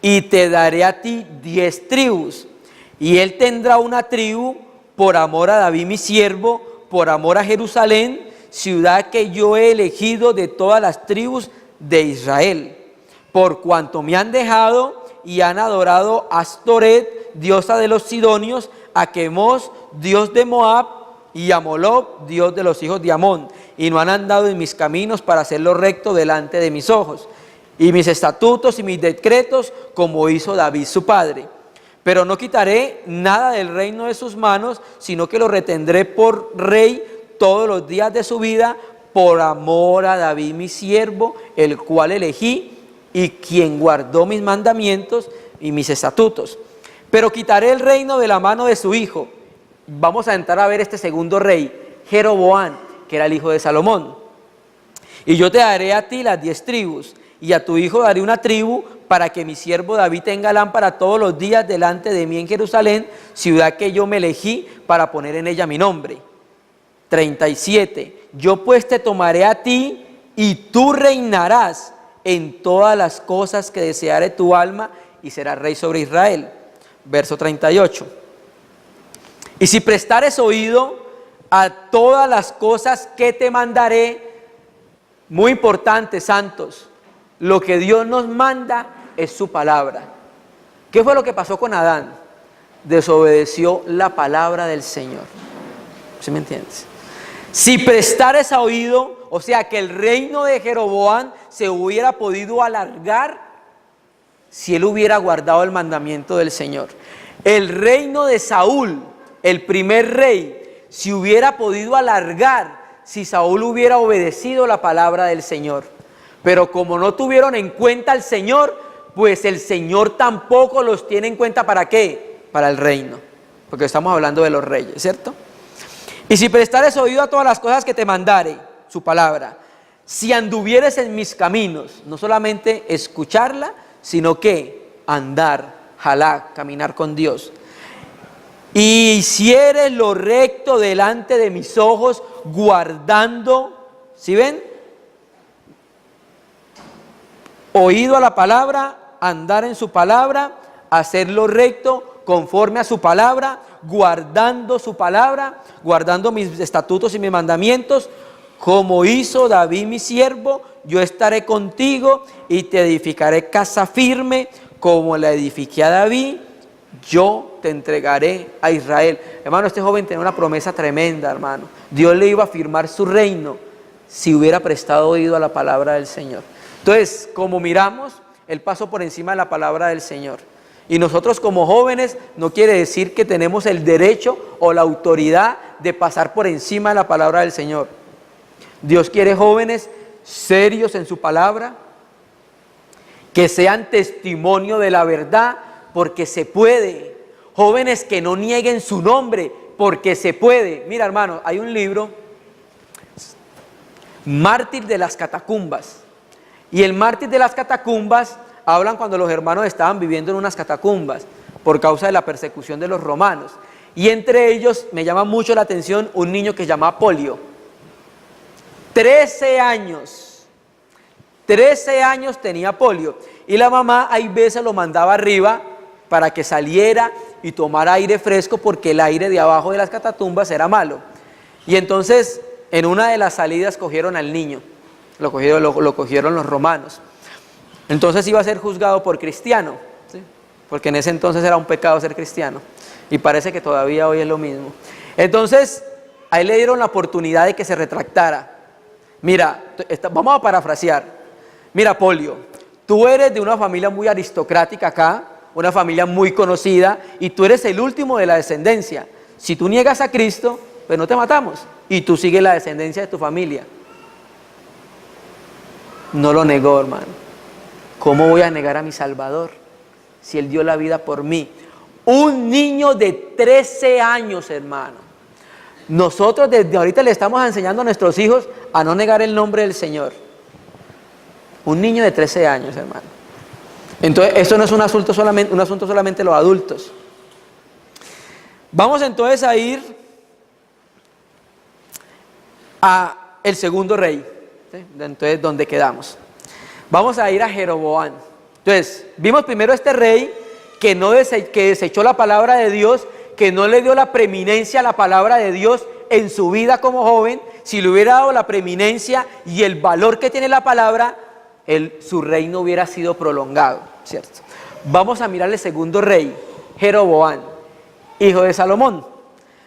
y te daré a ti 10 tribus. Y él tendrá una tribu por amor a David mi siervo, por amor a Jerusalén, ciudad que yo he elegido de todas las tribus de Israel, por cuanto me han dejado y han adorado a Astoret, diosa de los sidonios, a Quemos, dios de Moab, y a Moloc, dios de los hijos de Amón, y no han andado en mis caminos para hacerlo recto delante de mis ojos, y mis estatutos y mis decretos, como hizo David su padre. Pero no quitaré nada del reino de sus manos, sino que lo retendré por rey todos los días de su vida, por amor a David mi siervo, el cual elegí, y quien guardó mis mandamientos y mis estatutos. Pero quitaré el reino de la mano de su hijo. Vamos a entrar a ver este segundo rey, Jeroboam, que era el hijo de Salomón. Y yo te daré a ti las 10 tribus, y a tu hijo daré una tribu, para que mi siervo David tenga lámpara todos los días delante de mí en Jerusalén, ciudad que yo me elegí para poner en ella mi nombre. 37. Yo pues te tomaré a ti, y tú reinarás en todas las cosas que deseare tu alma, y serás rey sobre Israel. Verso 38. Y si prestares oído a todas las cosas que te mandaré, muy importante, santos, lo que Dios nos manda es su palabra. ¿Qué fue lo que pasó con Adán? Desobedeció la palabra del Señor. ¿Sí me entiendes? Si prestares oído, o sea que el reino de Jeroboam se hubiera podido alargar si él hubiera guardado el mandamiento del Señor. El reino de Saúl, el primer rey, se hubiera podido alargar si Saúl hubiera obedecido la palabra del Señor. Pero como no tuvieron en cuenta al Señor, pues el Señor tampoco los tiene en cuenta. ¿Para qué? Para el reino, porque estamos hablando de los reyes, ¿cierto? Y si prestares oído a todas las cosas que te mandare, su palabra, si anduvieres en mis caminos, no solamente escucharla, sino que andar, jalá, caminar con Dios, y hicieres lo recto delante de mis ojos, guardando, ¿sí ven? Oído a la palabra, andar en su palabra, hacer lo recto conforme a su palabra, guardando su palabra, guardando mis estatutos y mis mandamientos, como hizo David mi siervo, yo estaré contigo y te edificaré casa firme, como la edifiqué a David, yo te entregaré a Israel. Hermano, este joven tenía una promesa tremenda, hermano. Dios le iba a firmar su reino si hubiera prestado oído a la palabra del Señor. Entonces, como miramos, él pasó por encima de la palabra del Señor. Y nosotros como jóvenes no quiere decir que tenemos el derecho o la autoridad de pasar por encima de la palabra del Señor. Dios quiere jóvenes serios en su palabra, que sean testimonio de la verdad, porque se puede. Jóvenes que no nieguen su nombre, porque se puede. Mira, hermano, hay un libro, Mártir de las Catacumbas. Y el mártir de las catacumbas hablan cuando los hermanos estaban viviendo en unas catacumbas por causa de la persecución de los romanos. Y entre ellos me llama mucho la atención un niño que se llama Polio. 13 años. 13 años tenía Polio. Y la mamá hay veces lo mandaba arriba para que saliera y tomara aire fresco, porque el aire de abajo de las catacumbas era malo. Y entonces en una de las salidas cogieron al niño. Lo cogieron los romanos. Entonces iba a ser juzgado por cristiano, ¿sí? Porque en ese entonces era un pecado ser cristiano. Y parece que todavía hoy es lo mismo. Entonces, a él le dieron la oportunidad de que se retractara. Mira, vamos a parafrasear. Mira, Polio, tú eres de una familia muy aristocrática acá, una familia muy conocida, y tú eres el último de la descendencia. Si tú niegas a Cristo, pues no te matamos. Y tú sigues la descendencia de tu familia. No lo negó, hermano. ¿Cómo voy a negar a mi Salvador si Él dio la vida por mí? Un niño de 13 años, hermano. Nosotros desde ahorita le estamos enseñando a nuestros hijos a no negar el nombre del Señor. Un niño de 13 años, hermano. Entonces, esto no es un asunto solamente de los adultos. Vamos entonces a ir a el segundo rey. ¿Sí? Entonces, ¿dónde quedamos? Vamos a ir a Jeroboam. Entonces, vimos primero a este rey que desechó la palabra de Dios, que no le dio la preeminencia a la palabra de Dios en su vida como joven. Si le hubiera dado la preeminencia y el valor que tiene la palabra, su reino hubiera sido prolongado, ¿cierto? Vamos a mirar el segundo rey, Jeroboam, hijo de Salomón.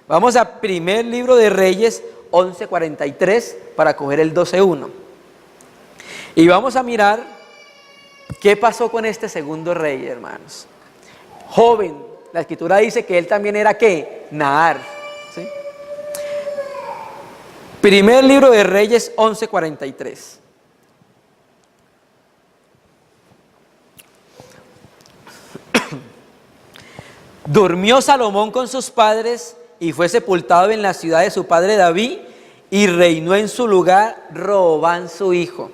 Vamos a primer libro de Reyes 11:43 para coger el 12:1. Y vamos a mirar qué pasó con este segundo rey, hermanos. Joven, la escritura dice que él también era ¿qué? Nahar, ¿sí? Primer libro de Reyes 11:43. Durmió Salomón con sus padres y fue sepultado en la ciudad de su padre David, y reinó en su lugar Roboam su hijo.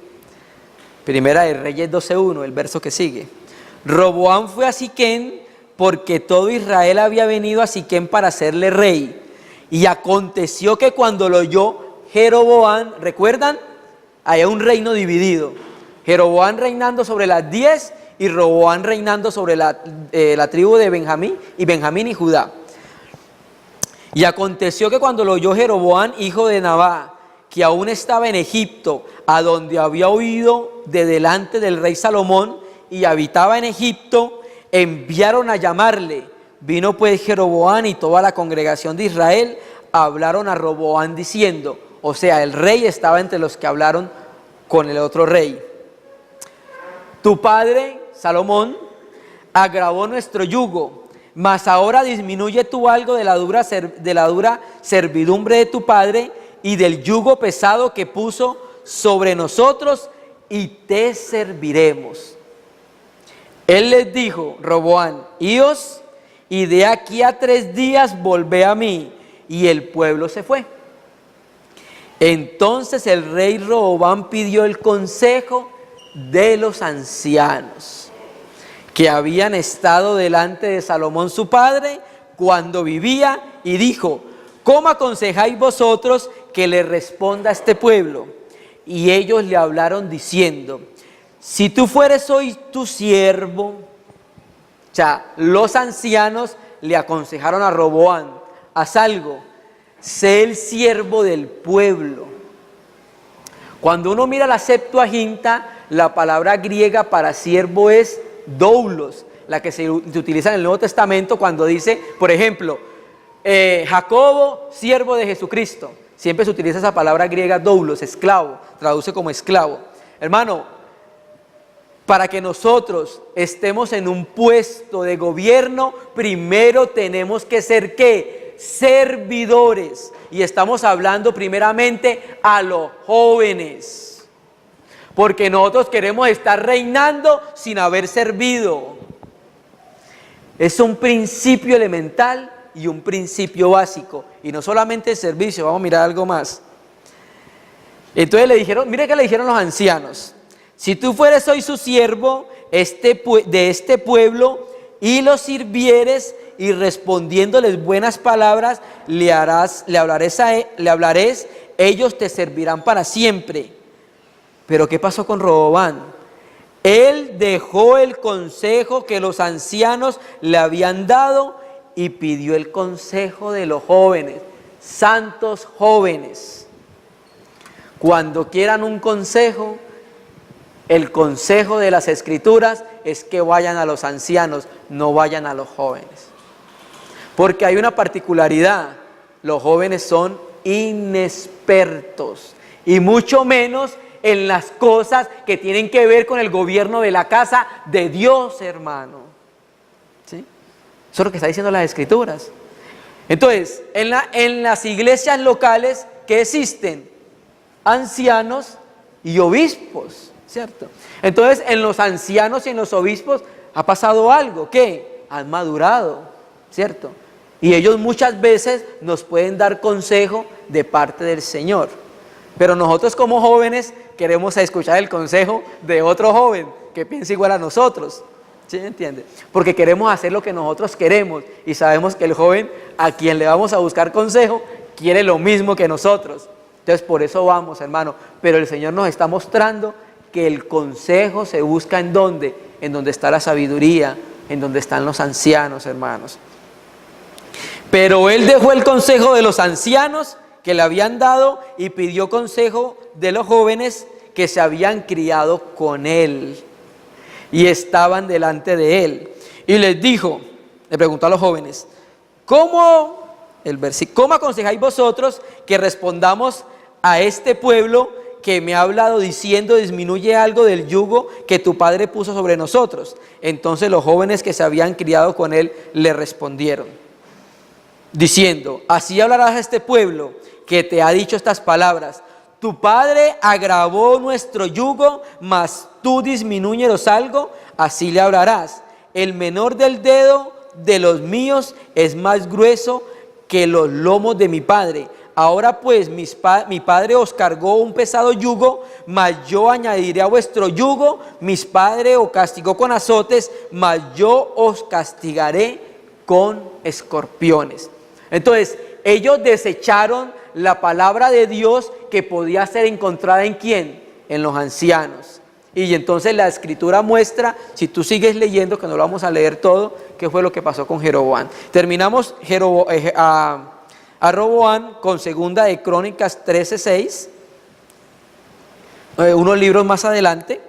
Primera de Reyes 12:1, el verso que sigue. Roboam fue a Siquem porque todo Israel había venido a Siquem para hacerle rey. Y aconteció que cuando lo oyó Jeroboam, ¿recuerdan? Había un reino dividido. Jeroboam reinando sobre las 10 y Roboam reinando sobre la tribu de Benjamín y Judá. Y aconteció que cuando lo oyó Jeroboam, hijo de Nabat, que aún estaba en Egipto, a donde había huido de delante del rey Salomón y habitaba en Egipto, enviaron a llamarle. Vino pues Jeroboam y toda la congregación de Israel hablaron a Roboam diciendo, o sea, el rey estaba entre los que hablaron con el otro rey: tu padre, Salomón, agravó nuestro yugo, mas ahora disminuye tú algo de la dura servidumbre de tu padre y del yugo pesado que puso sobre nosotros, y te serviremos. Él les dijo, Roboam, ios, y de aquí a 3 días volvé a mí. Y el pueblo se fue. Entonces el rey Roboam pidió el consejo de los ancianos que habían estado delante de Salomón su padre cuando vivía, y dijo, ¿cómo aconsejáis vosotros que le responda a este pueblo? Y ellos le hablaron diciendo, si tú fueres hoy tu siervo. O sea, los ancianos le aconsejaron a Roboam, haz algo, sé el siervo del pueblo. Cuando uno mira la Septuaginta, la palabra griega para siervo es doulos, la que se utiliza en el Nuevo Testamento cuando dice, por ejemplo, Jacobo, siervo de Jesucristo. Siempre se utiliza esa palabra griega doulos, esclavo, traduce como esclavo. Hermano, para que nosotros estemos en un puesto de gobierno, primero tenemos que ser ¿qué? Servidores. Y estamos hablando primeramente a los jóvenes, porque nosotros queremos estar reinando sin haber servido. Es un principio elemental y un principio básico, y no solamente el servicio. Vamos a mirar algo más. Entonces le dijeron, mire que le dijeron los ancianos, si tú fueres hoy su siervo de este pueblo y los sirvieres y respondiéndoles buenas palabras le hablares, ellos te servirán para siempre. Pero ¿qué pasó con Roboam? Él dejó el consejo que los ancianos le habían dado y pidió el consejo de los jóvenes, santos jóvenes. Cuando quieran un consejo, el consejo de las Escrituras es que vayan a los ancianos, no vayan a los jóvenes. Porque hay una particularidad, los jóvenes son inexpertos, y mucho menos en las cosas que tienen que ver con el gobierno de la casa de Dios, hermano. ¿Sí? Eso es lo que está diciendo las Escrituras. Entonces, en las iglesias locales que existen ancianos y obispos, ¿cierto? Entonces, en los ancianos y en los obispos ha pasado algo, que han madurado, ¿cierto? Y ellos muchas veces nos pueden dar consejo de parte del Señor. Pero nosotros como jóvenes queremos escuchar el consejo de otro joven que piensa igual a nosotros. ¿Sí me entiende? Porque queremos hacer lo que nosotros queremos y sabemos que el joven a quien le vamos a buscar consejo quiere lo mismo que nosotros. Entonces por eso vamos, hermano. Pero el Señor nos está mostrando que el consejo se busca ¿en dónde? En donde está la sabiduría, en donde están los ancianos, hermanos. Pero él dejó el consejo de los ancianos que le habían dado y pidió consejo de los jóvenes que se habían criado con él y estaban delante de él. Y les dijo, le preguntó a los jóvenes, ¿cómo aconsejáis vosotros que respondamos a este pueblo que me ha hablado diciendo, disminuye algo del yugo que tu padre puso sobre nosotros? Entonces los jóvenes que se habían criado con él le respondieron, diciendo, así hablarás a este pueblo que te ha dicho estas palabras, tu padre agravó nuestro yugo, mas tú disminúyenos algo, así le hablarás. El menor del dedo de los míos es más grueso que los lomos de mi padre. Ahora pues mi padre os cargó un pesado yugo, mas yo añadiré a vuestro yugo. Mi padre os castigó con azotes, mas yo os castigaré con escorpiones. Entonces, ellos desecharon la palabra de Dios que podía ser encontrada ¿en quién? En los ancianos. Y entonces la escritura muestra, si tú sigues leyendo, que no lo vamos a leer todo, qué fue lo que pasó con Jeroboam. Terminamos a Roboam con segunda de Crónicas 13:6, unos libros más adelante.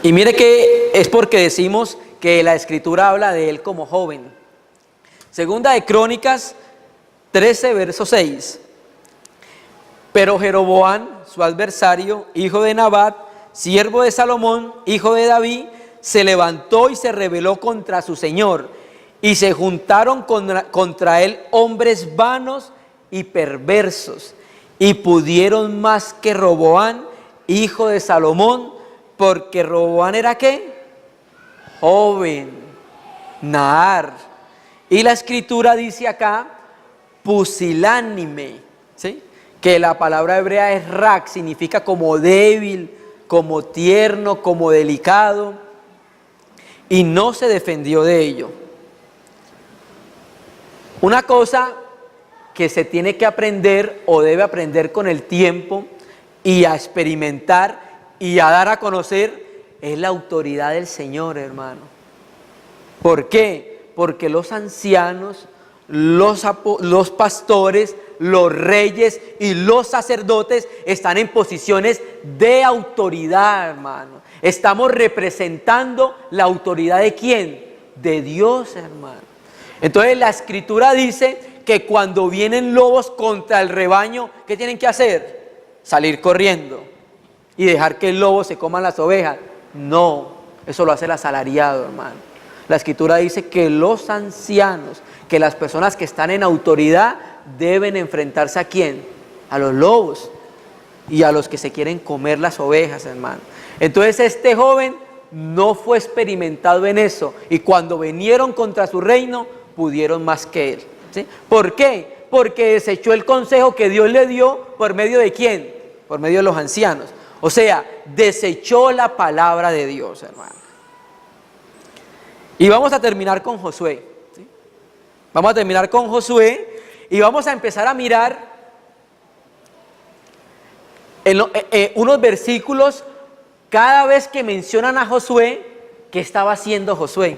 Y mire que es porque decimos que la escritura habla de él como joven. Segunda de Crónicas 13, verso 6. Pero Jeroboam, su adversario, hijo de Nabat, siervo de Salomón, hijo de David, se levantó y se rebeló contra su señor, y se juntaron contra él hombres vanos y perversos, y pudieron más que Roboam, hijo de Salomón, porque Roboam era ¿qué? Joven, Nahar. Y la escritura dice acá, pusilánime, ¿sí? Que la palabra hebrea es rak, significa como débil, como tierno, como delicado, y no se defendió de ello. Una cosa que se tiene que aprender o debe aprender con el tiempo y a experimentar y a dar a conocer es la autoridad del Señor, hermano. ¿Por qué? Porque los ancianos, los pastores, los reyes y los sacerdotes están en posiciones de autoridad, hermano. Estamos representando la autoridad ¿de quién? De Dios, hermano. Entonces la escritura dice que cuando vienen lobos contra el rebaño, ¿qué tienen que hacer? Salir corriendo y dejar que el lobo se coma las ovejas. No, eso lo hace el asalariado, hermano. La escritura dice que los ancianos, que las personas que están en autoridad deben enfrentarse ¿a quién? A los lobos y a los que se quieren comer las ovejas, hermano. Entonces este joven no fue experimentado en eso, y cuando vinieron contra su reino pudieron más que él, ¿sí? ¿Por qué? Porque desechó el consejo que Dios le dio. ¿Por medio de quién? Por medio de los ancianos. O sea, desechó la palabra de Dios, hermano. Y vamos a terminar con Josué, ¿sí? Vamos a terminar con Josué y vamos a empezar a mirar unos versículos. Cada vez que mencionan a Josué, ¿qué estaba haciendo Josué?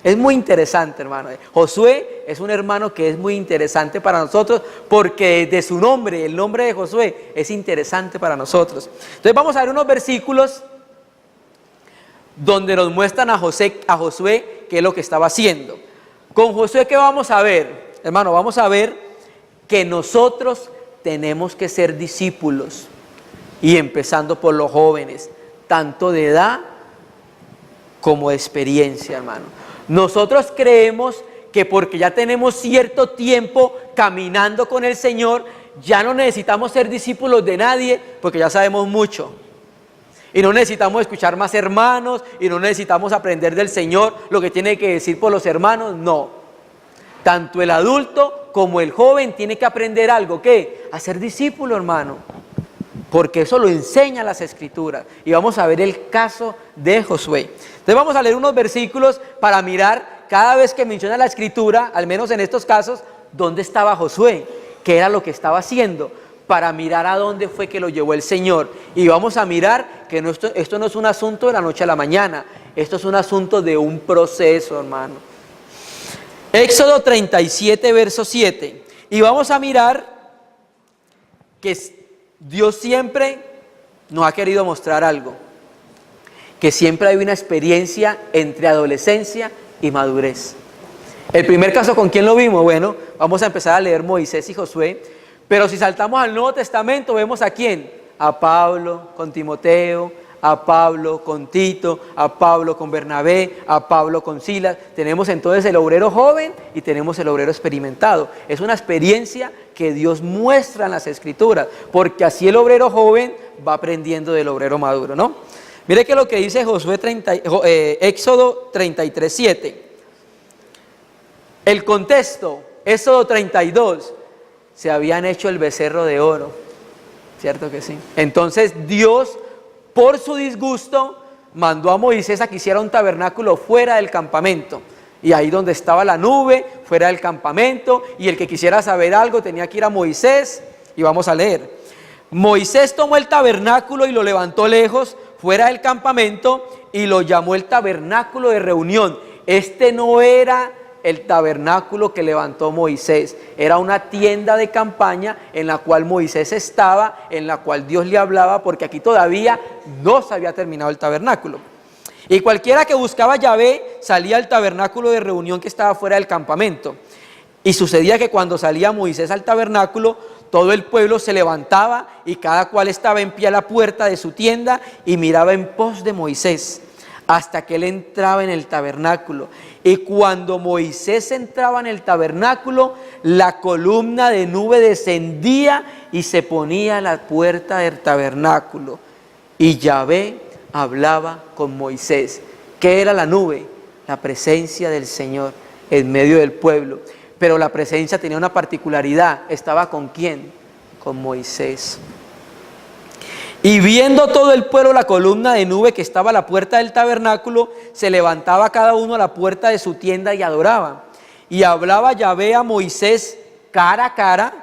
Es muy interesante, hermano. Josué es un hermano que es muy interesante para nosotros, porque desde su nombre, el nombre de Josué, es interesante para nosotros. Entonces vamos a ver unos versículos donde nos muestran a Josué qué es lo que estaba haciendo. Con Josué, ¿qué vamos a ver? Hermano, vamos a ver que nosotros tenemos que ser discípulos, y empezando por los jóvenes, tanto de edad como de experiencia, hermano. Nosotros creemos que porque ya tenemos cierto tiempo caminando con el Señor, ya no necesitamos ser discípulos de nadie, porque ya sabemos mucho. Y no necesitamos escuchar más hermanos, y no necesitamos aprender del Señor lo que tiene que decir por los hermanos. No. Tanto el adulto como el joven tiene que aprender algo. ¿Qué? A ser discípulo, hermano. Porque eso lo enseñan las escrituras. Y vamos a ver el caso de Josué. Entonces vamos a leer unos versículos para mirar cada vez que menciona la escritura, al menos en estos casos, dónde estaba Josué, qué era lo que estaba haciendo, para mirar a dónde fue que lo llevó el Señor. Y vamos a mirar que esto no es un asunto de la noche a la mañana, esto es un asunto de un proceso, hermano. Éxodo 37, verso 7. Y vamos a mirar que Dios siempre nos ha querido mostrar algo, que siempre hay una experiencia entre adolescencia y madurez. El primer caso, ¿con quién lo vimos? Bueno, vamos a empezar a leer Moisés y Josué, pero si saltamos al Nuevo Testamento, vemos a quién, a Pablo con Timoteo, a Pablo con Tito, a Pablo con Bernabé, a Pablo con Silas. Tenemos entonces el obrero joven y tenemos el obrero experimentado. Es una experiencia que Dios muestra en las Escrituras, porque así el obrero joven va aprendiendo del obrero maduro, ¿no? Mire que lo que dice Éxodo 33:7. El contexto, Éxodo 32, se habían hecho el becerro de oro, ¿cierto que sí? Entonces Dios, por su disgusto, mandó a Moisés a que hiciera un tabernáculo fuera del campamento. Y ahí donde estaba la nube, fuera del campamento, y el que quisiera saber algo tenía que ir a Moisés, y vamos a leer. Moisés tomó el tabernáculo y lo levantó lejos, fuera del campamento, y lo llamó el tabernáculo de reunión. Este no era el tabernáculo que levantó Moisés, era una tienda de campaña en la cual Moisés estaba, en la cual Dios le hablaba, porque aquí todavía no se había terminado el tabernáculo. Y cualquiera que buscaba a Yahvé salía al tabernáculo de reunión que estaba fuera del campamento. Y sucedía que cuando salía Moisés al tabernáculo, todo el pueblo se levantaba y cada cual estaba en pie a la puerta de su tienda y miraba en pos de Moisés, hasta que él entraba en el tabernáculo. Y cuando Moisés entraba en el tabernáculo, la columna de nube descendía y se ponía a la puerta del tabernáculo. Y Yahvé hablaba con Moisés. ¿Qué era la nube? La presencia del Señor en medio del pueblo. Pero la presencia tenía una particularidad. ¿Estaba con quién? Con Moisés. Y viendo todo el pueblo la columna de nube que estaba a la puerta del tabernáculo, se levantaba cada uno a la puerta de su tienda y adoraba. Y hablaba Yahvé a Moisés cara a cara,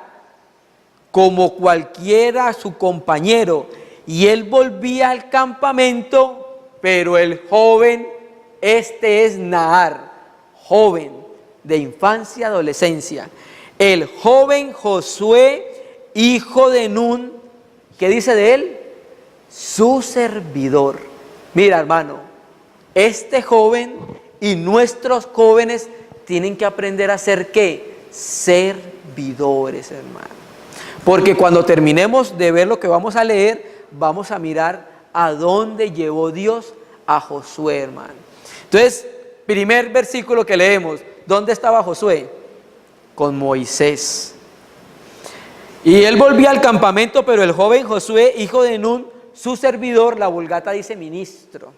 como cualquiera su compañero. Y él volvía al campamento, pero el joven, este es Nahar, joven de infancia, adolescencia. El joven Josué, hijo de Nun, ¿qué dice de él? Su servidor. Mira, hermano, este joven y nuestros jóvenes tienen que aprender a ser ¿qué? Servidores, hermano. Porque cuando terminemos de ver lo que vamos a leer, vamos a mirar a dónde llevó Dios a Josué, hermano. Entonces, primer versículo que leemos, ¿dónde estaba Josué? Con Moisés. Y él volvía al campamento, pero el joven Josué, hijo de Nun, su servidor, la Vulgata dice ministro,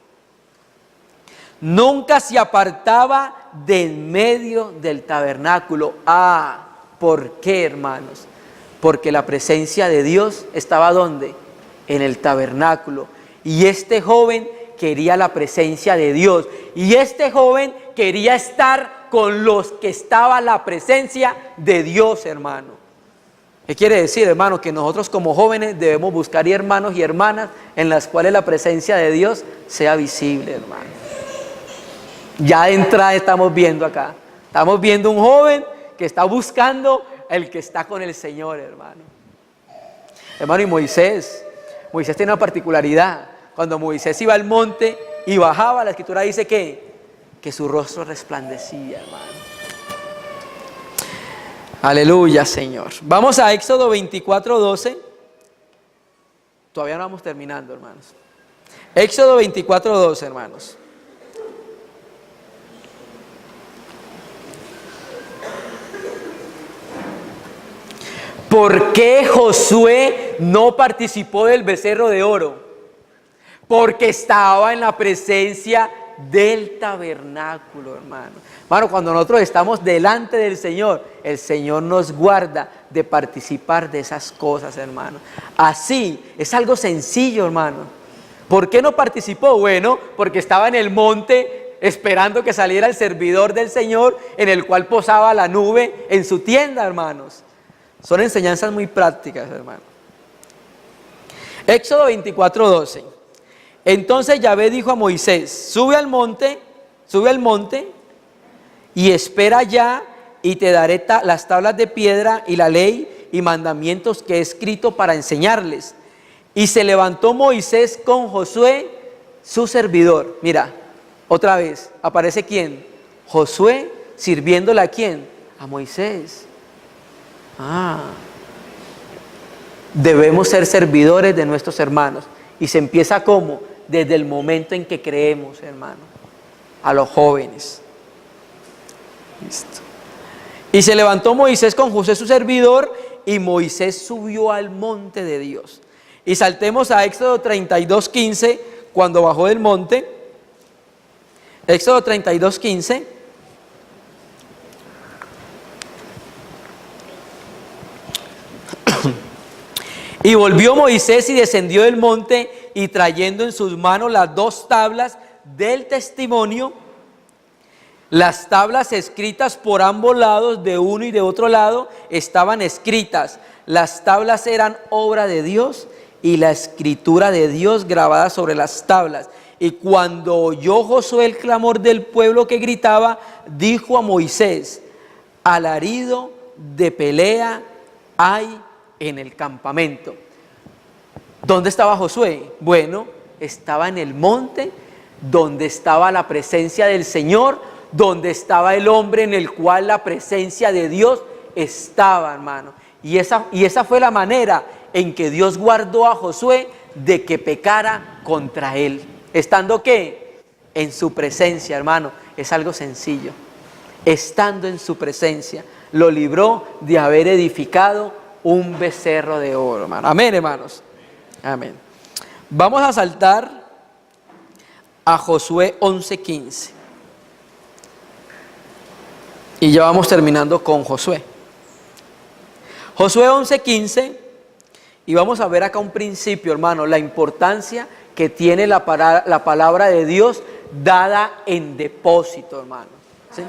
nunca se apartaba de en medio del tabernáculo. ¿Por qué, hermanos? Porque la presencia de Dios estaba ¿dónde? En el tabernáculo. Y este joven quería la presencia de Dios. Y este joven quería estar con los que estaba la presencia de Dios, hermano. ¿Qué quiere decir, hermano? Que nosotros como jóvenes debemos buscar hermanos y hermanas en las cuales la presencia de Dios sea visible, hermano. Ya de entrada estamos viendo acá. Estamos viendo un joven que está buscando el que está con el Señor, hermano. Hermano, y Moisés tiene una particularidad. Cuando Moisés iba al monte y bajaba, la Escritura dice que su rostro resplandecía, hermano. Aleluya, Señor. Vamos a Éxodo 24:12. Todavía no vamos terminando, hermanos. Éxodo 24:12, hermanos. ¿Por qué Josué no participó del becerro de oro? Porque estaba en la presencia del tabernáculo, hermano. Hermano, cuando nosotros estamos delante del Señor, el Señor nos guarda de participar de esas cosas, hermano. Así, es algo sencillo, hermano. ¿Por qué no participó? Bueno, porque estaba en el monte esperando que saliera el servidor del Señor, en el cual posaba la nube en su tienda, hermanos. Son enseñanzas muy prácticas, hermano. Éxodo 24:12. Entonces Yahvé dijo a Moisés: sube al monte y espera allá y te daré las tablas de piedra y la ley y mandamientos que he escrito para enseñarles. Y se levantó Moisés con Josué, su servidor. Mira, otra vez, aparece ¿quién? Josué sirviéndole ¿a quién? A Moisés. Debemos ser servidores de nuestros hermanos. Y se empieza ¿cómo? Desde el momento en que creemos, hermano. A los jóvenes. Listo. Y se levantó Moisés con Josué su servidor, y Moisés subió al monte de Dios. Y saltemos a Éxodo 32:15, cuando bajó del monte. Éxodo 32:15. Y volvió Moisés y descendió del monte, y trayendo en sus manos las 2 tablas del testimonio, las tablas escritas por ambos lados, de uno y de otro lado, estaban escritas. Las tablas eran obra de Dios, y la escritura de Dios grabada sobre las tablas. Y cuando oyó Josué el clamor del pueblo que gritaba, dijo a Moisés: alarido de pelea hay en el campamento. ¿Dónde estaba Josué? Bueno, estaba en el monte donde estaba la presencia del Señor, donde estaba el hombre en el cual la presencia de Dios estaba, hermano. Y esa fue la manera en que Dios guardó a Josué de que pecara contra él. ¿Estando qué? En su presencia, hermano. Es algo sencillo. Estando en su presencia, lo libró de haber edificado un becerro de oro, hermano. Amén, hermanos. Amén. Vamos a saltar a Josué 11:15. Y ya vamos terminando con Josué. Josué 11:15. Y vamos a ver acá un principio, hermano, la importancia que tiene la palabra de Dios dada en depósito, hermano. ¿Sí?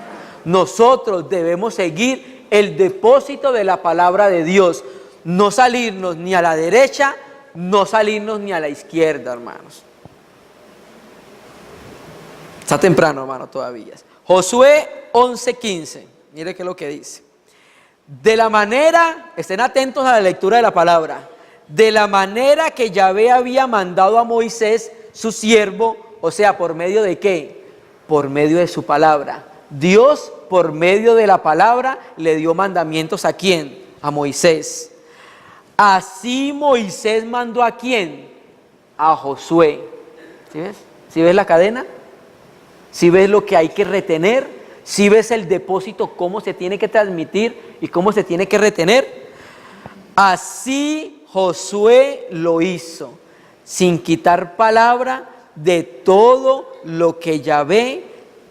Nosotros debemos seguir el depósito de la palabra de Dios. No salirnos ni a la derecha, no salirnos ni a la izquierda, hermanos. Está temprano, hermano, todavía. Josué 11:15. Mire qué es lo que dice. De la manera, estén atentos a la lectura de la palabra. De la manera que Yahvé había mandado a Moisés, su siervo, o sea, ¿por medio de qué? Por medio de su palabra. Dios, por medio de la palabra, le dio mandamientos ¿a quién? A Moisés. Así Moisés mandó ¿a quién? A Josué. ¿Sí ves? ¿Sí ves la cadena? ¿Sí ves lo que hay que retener? ¿Sí ves el depósito, cómo se tiene que transmitir y cómo se tiene que retener? Así Josué lo hizo, sin quitar palabra de todo lo que Yahvé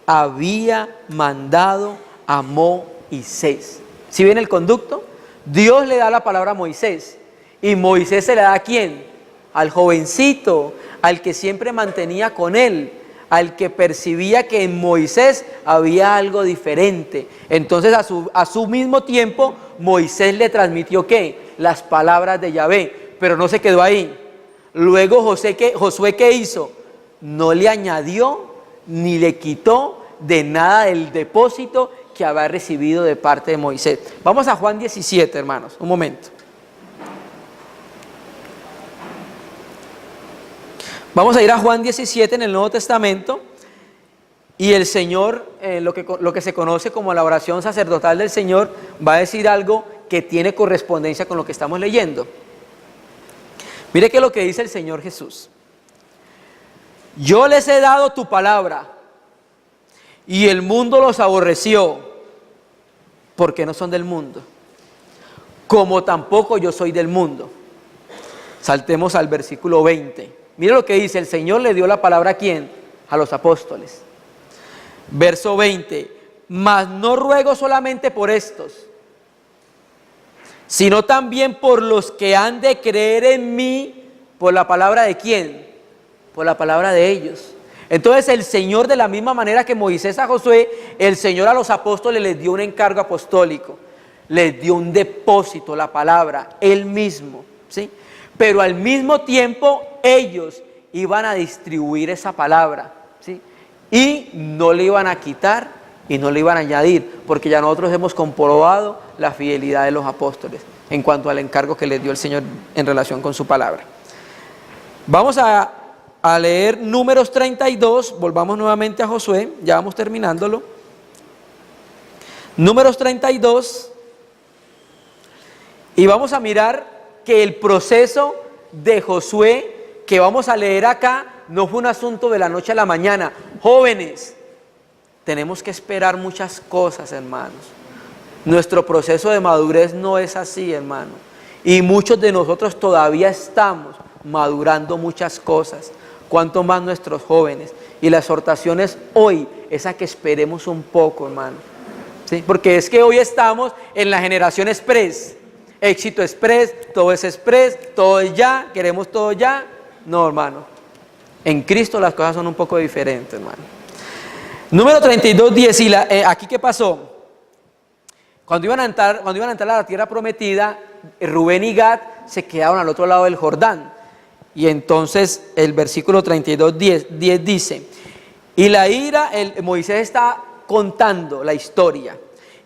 había mandado a Moisés. ¿Sí ven el conducto? Dios le da la palabra a Moisés, y Moisés se la da ¿a quién? Al jovencito, al que siempre mantenía con él, al que percibía que en Moisés había algo diferente. Entonces a su mismo tiempo Moisés le transmitió ¿qué? Las palabras de Yahvé, pero no se quedó ahí. Luego Josué ¿qué hizo? No le añadió ni le quitó de nada del depósito que había recibido de parte de Moisés. Vamos a Juan 17, hermanos, un momento. Vamos a ir a Juan 17 en el Nuevo Testamento, y el Señor, lo que se conoce como la oración sacerdotal del Señor, va a decir algo que tiene correspondencia con lo que estamos leyendo. Mire qué es lo que dice el Señor Jesús. Yo les he dado tu palabra, y el mundo los aborreció, porque no son del mundo, como tampoco yo soy del mundo. Saltemos al versículo 20. Mire lo que dice, el Señor le dio la palabra ¿a quién? A los apóstoles. Verso 20, mas no ruego solamente por estos, sino también por los que han de creer en mí, por la palabra ¿de quién? Por la palabra de ellos. Entonces el Señor, de la misma manera que Moisés a Josué, el Señor a los apóstoles les dio un encargo apostólico, les dio un depósito, la palabra, Él mismo, ¿sí? Pero al mismo tiempo ellos iban a distribuir esa palabra, ¿sí? Y no le iban a quitar y no le iban a añadir, porque ya nosotros hemos comprobado la fidelidad de los apóstoles en cuanto al encargo que les dio el Señor en relación con su palabra. Vamos a leer Números 32, volvamos nuevamente a Josué, ya vamos terminándolo. Números 32, y vamos a mirar que el proceso de Josué que vamos a leer acá no fue un asunto de la noche a la mañana. Jóvenes, tenemos que esperar muchas cosas, hermanos. Nuestro proceso de madurez no es así, hermano. Y muchos de nosotros todavía estamos madurando muchas cosas. Cuanto más nuestros jóvenes. Y la exhortación es hoy, es a que esperemos un poco, hermano. ¿Sí? Porque es que hoy estamos en la generación express. Éxito express, todo es ya, queremos todo ya. No, hermano. En Cristo las cosas son un poco diferentes, hermano. Número 32, 10. Y aquí, ¿qué pasó? Cuando iban a entrar a la tierra prometida, Rubén y Gad se quedaron al otro lado del Jordán. Y entonces el versículo 32, 10 dice, y la ira, Moisés está contando la historia,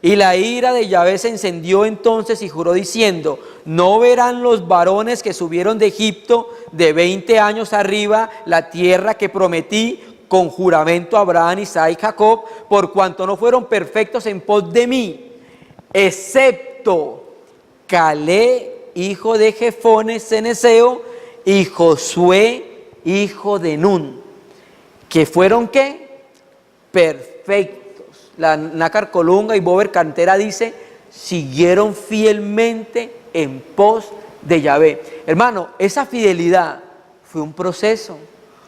y la ira de Yahvé se encendió entonces y juró diciendo, no verán los varones que subieron de Egipto de 20 años arriba la tierra que prometí con juramento a Abraham, Isaac y Jacob, por cuanto no fueron perfectos en pos de mí, excepto Caleb, hijo de Jefone ceneseo, y Josué, hijo de Nun, que fueron ¿qué? Perfectos. La Nácar Colunga y Bober Cantera dice, siguieron fielmente en pos de Yahvé. Hermano, esa fidelidad fue un proceso.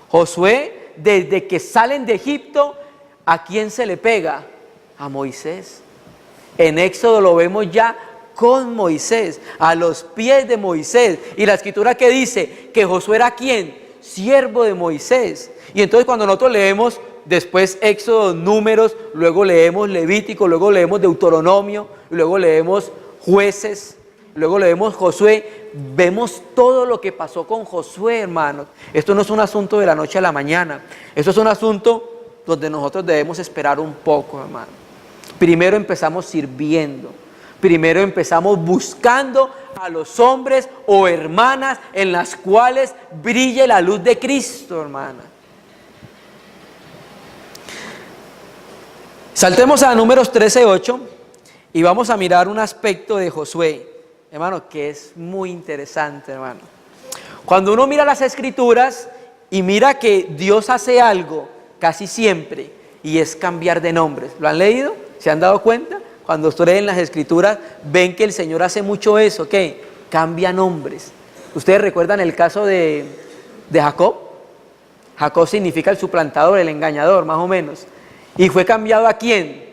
Josué, desde que salen de Egipto, ¿a quién se le pega? A Moisés. En Éxodo lo vemos ya con Moisés, a los pies de Moisés. Y la escritura que dice que Josué era ¿quién? Siervo de Moisés. Y entonces cuando nosotros leemos después Éxodo, Números, luego leemos Levítico, luego leemos Deuteronomio, luego leemos Jueces, luego leemos Josué, vemos todo lo que pasó con Josué, hermanos. Esto no es un asunto de la noche a la mañana, esto es un asunto donde nosotros debemos esperar un poco, hermano. Primero empezamos sirviendo. Primero empezamos buscando a los hombres o hermanas en las cuales brille la luz de Cristo, hermana. Saltemos a Números 13:8 y vamos a mirar un aspecto de Josué, hermano, que es muy interesante, hermano. Cuando uno mira las Escrituras y mira que Dios hace algo casi siempre y es cambiar de nombres. ¿Lo han leído? ¿Se han dado cuenta? Cuando ustedes leen las Escrituras, ven que el Señor hace mucho eso, ¿qué? Cambia nombres. ¿Ustedes recuerdan el caso de Jacob? Jacob significa el suplantador, el engañador, más o menos. ¿Y fue cambiado a quién?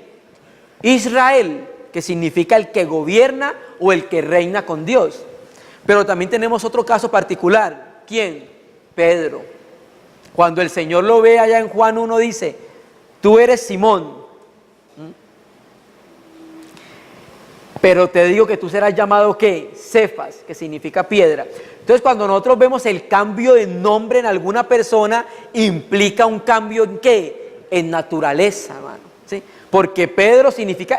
Israel, que significa el que gobierna o el que reina con Dios. Pero también tenemos otro caso particular. ¿Quién? Pedro. Cuando el Señor lo ve allá en Juan 1, dice, tú eres Simón, pero te digo que tú serás llamado ¿qué? Cefas, que significa piedra. Entonces cuando nosotros vemos el cambio de nombre en alguna persona, implica un cambio en ¿qué? En naturaleza, hermano, ¿sí? Porque Pedro significa,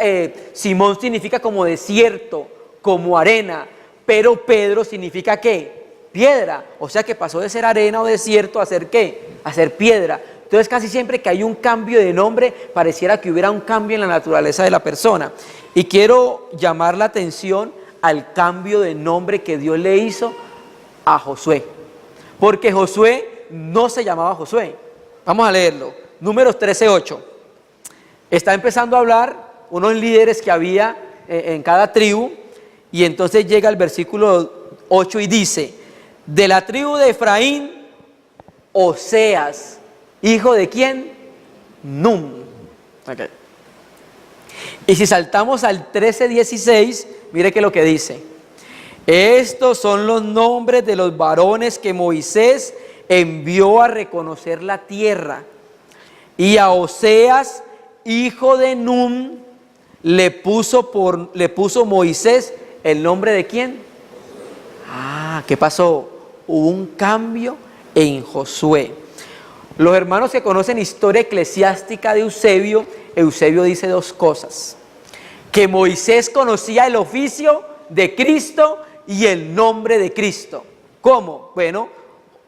Simón significa como desierto, como arena, pero Pedro significa ¿qué? Piedra, o sea que pasó de ser arena o desierto a ser ¿qué? A ser piedra. Entonces casi siempre que hay un cambio de nombre, pareciera que hubiera un cambio en la naturaleza de la persona. Y quiero llamar la atención al cambio de nombre que Dios le hizo a Josué. Porque Josué no se llamaba Josué. Vamos a leerlo. Números 13:8. Está empezando a hablar unos líderes que había en cada tribu. Y entonces llega el versículo 8 y dice, de la tribu de Efraín, Oseas, ¿hijo de quién? Nun. Okay. Y si saltamos al 13:16, mire que lo que dice. Estos son los nombres de los varones que Moisés envió a reconocer la tierra. Y a Oseas, hijo de Nun, le puso Moisés el nombre de quién. ¿Qué pasó? Hubo un cambio en Josué. Los hermanos que conocen historia eclesiástica de Eusebio, Eusebio dice dos cosas: que Moisés conocía el oficio de Cristo y el nombre de Cristo. ¿Cómo? Bueno,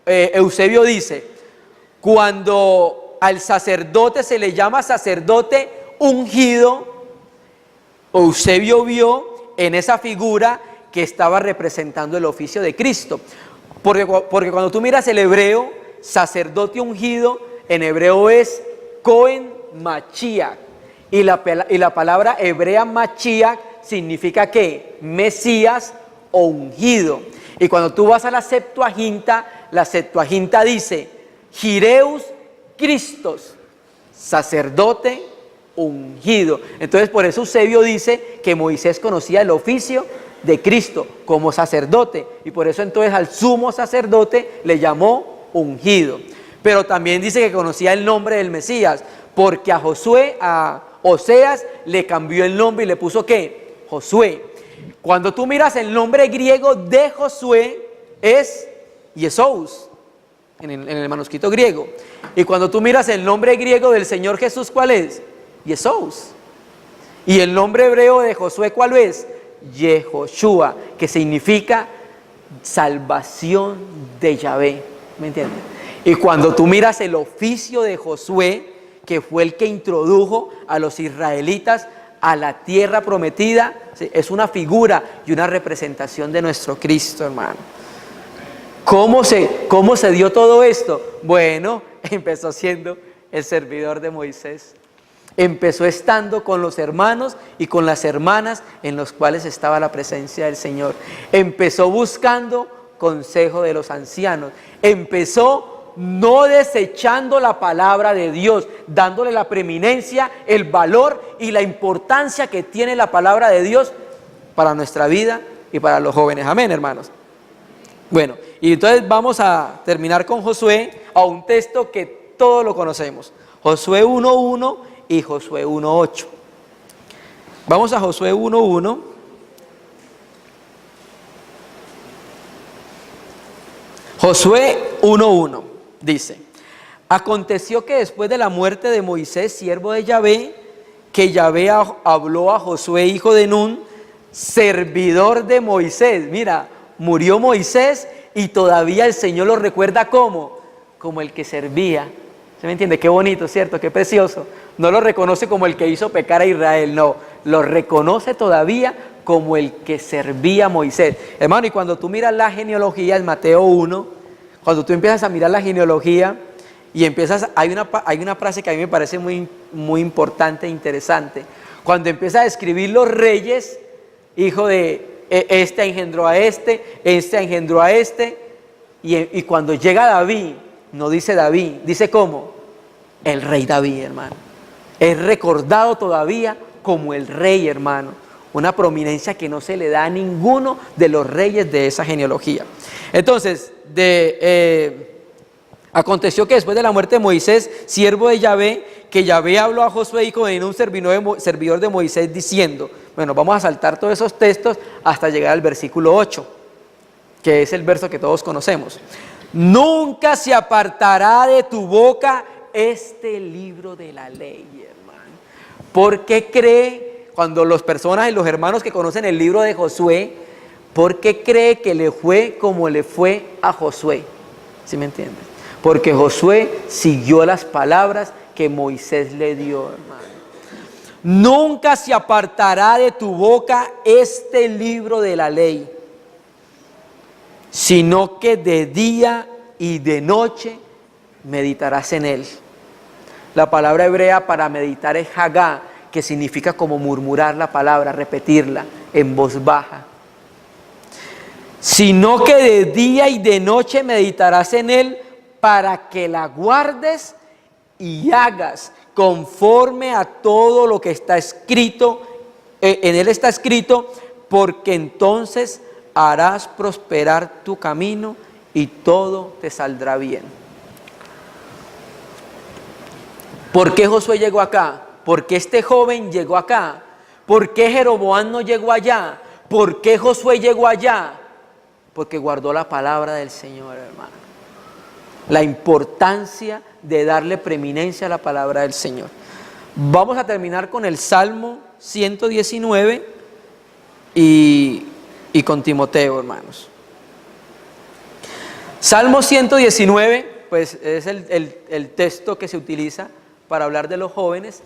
Eusebio dice, cuando al sacerdote se le llama sacerdote ungido, Eusebio vio en esa figura que estaba representando el oficio de Cristo. Porque cuando tú miras el hebreo, sacerdote ungido, en hebreo es Cohen Mashiach. Y la palabra hebrea Mashiach significa ¿qué? Mesías o ungido. Y cuando tú vas a la Septuaginta dice Gireus Christos, sacerdote ungido. Entonces por eso Eusebio dice que Moisés conocía el oficio de Cristo como sacerdote, y por eso entonces al sumo sacerdote le llamó ungido. Pero también dice que conocía el nombre del Mesías, porque a Oseas le cambió el nombre y le puso ¿qué? Josué. Cuando tú miras el nombre griego de Josué es Yesous en el manuscrito griego, y cuando tú miras el nombre griego del Señor Jesús, ¿cuál es? Yesous. Y el nombre hebreo de Josué, ¿cuál es? Yehoshua, que significa salvación de Yahvé. ¿Me entiendes? Y cuando tú miras el oficio de Josué, que fue el que introdujo a los israelitas a la tierra prometida, ¿sí? Es una figura y una representación de nuestro Cristo, hermano. ¿Cómo se dio todo esto? Bueno, empezó siendo el servidor de Moisés. Empezó estando con los hermanos y con las hermanas en los cuales estaba la presencia del Señor. Empezó buscando consejo de los ancianos. Empezó no desechando la palabra de Dios, dándole la preeminencia, el valor y la importancia que tiene la palabra de Dios para nuestra vida y para los jóvenes. Amén, hermanos. Bueno, y entonces vamos a terminar con Josué, a un texto que todos lo conocemos. Josué 1:1 y Josué 1:8. Vamos a Josué 1:1. Josué 1:1 dice: aconteció que después de la muerte de Moisés, siervo de Yahvé, que Yahvé habló a Josué, hijo de Nun, servidor de Moisés. Mira, murió Moisés y todavía el Señor lo recuerda como el que servía. ¿Se me entiende? Qué bonito, ¿cierto? Qué precioso. No lo reconoce como el que hizo pecar a Israel, no. Lo reconoce todavía como el que servía a Moisés. Hermano, y cuando tú miras la genealogía en Mateo 1, cuando tú empiezas a mirar la genealogía y hay una frase que a mí me parece muy, muy importante e interesante. Cuando empieza a describir los reyes, hijo de este engendró a este engendró a este, y cuando llega David, no dice David, dice ¿cómo? El rey David, hermano. Es recordado todavía como el rey, hermano. Una prominencia que no se le da a ninguno de los reyes de esa genealogía. Entonces, aconteció que después de la muerte de Moisés, siervo de Yahvé, que Yahvé habló a Josué, hijo de Nun, servidor de Moisés, diciendo. Bueno, vamos a saltar todos esos textos hasta llegar al versículo 8, que es el verso que todos conocemos. Nunca se apartará de tu boca este libro de la ley, hermano. ¿Por qué cree, cuando las personas y los hermanos que conocen el libro de Josué, por qué cree que le fue como le fue a Josué? ¿Sí me entiendes? Porque Josué siguió las palabras que Moisés le dio, hermano. Nunca se apartará de tu boca este libro de la ley, sino que de día y de noche meditarás en él. La palabra hebrea para meditar es hagá, que significa como murmurar la palabra, repetirla en voz baja. Sino que de día y de noche meditarás en él para que la guardes y hagas conforme a todo lo que está escrito, en él está escrito, porque entonces harás prosperar tu camino y todo te saldrá bien. ¿Por qué Josué llegó acá? ¿Por qué este joven llegó acá? ¿Por qué Jeroboam no llegó allá? ¿Por qué Josué llegó allá? Porque guardó la palabra del Señor, hermano. La importancia de darle preeminencia a la palabra del Señor. Vamos a terminar con el Salmo 119 y con Timoteo, hermanos. Salmo 119, pues es el texto que se utiliza para hablar de los jóvenes.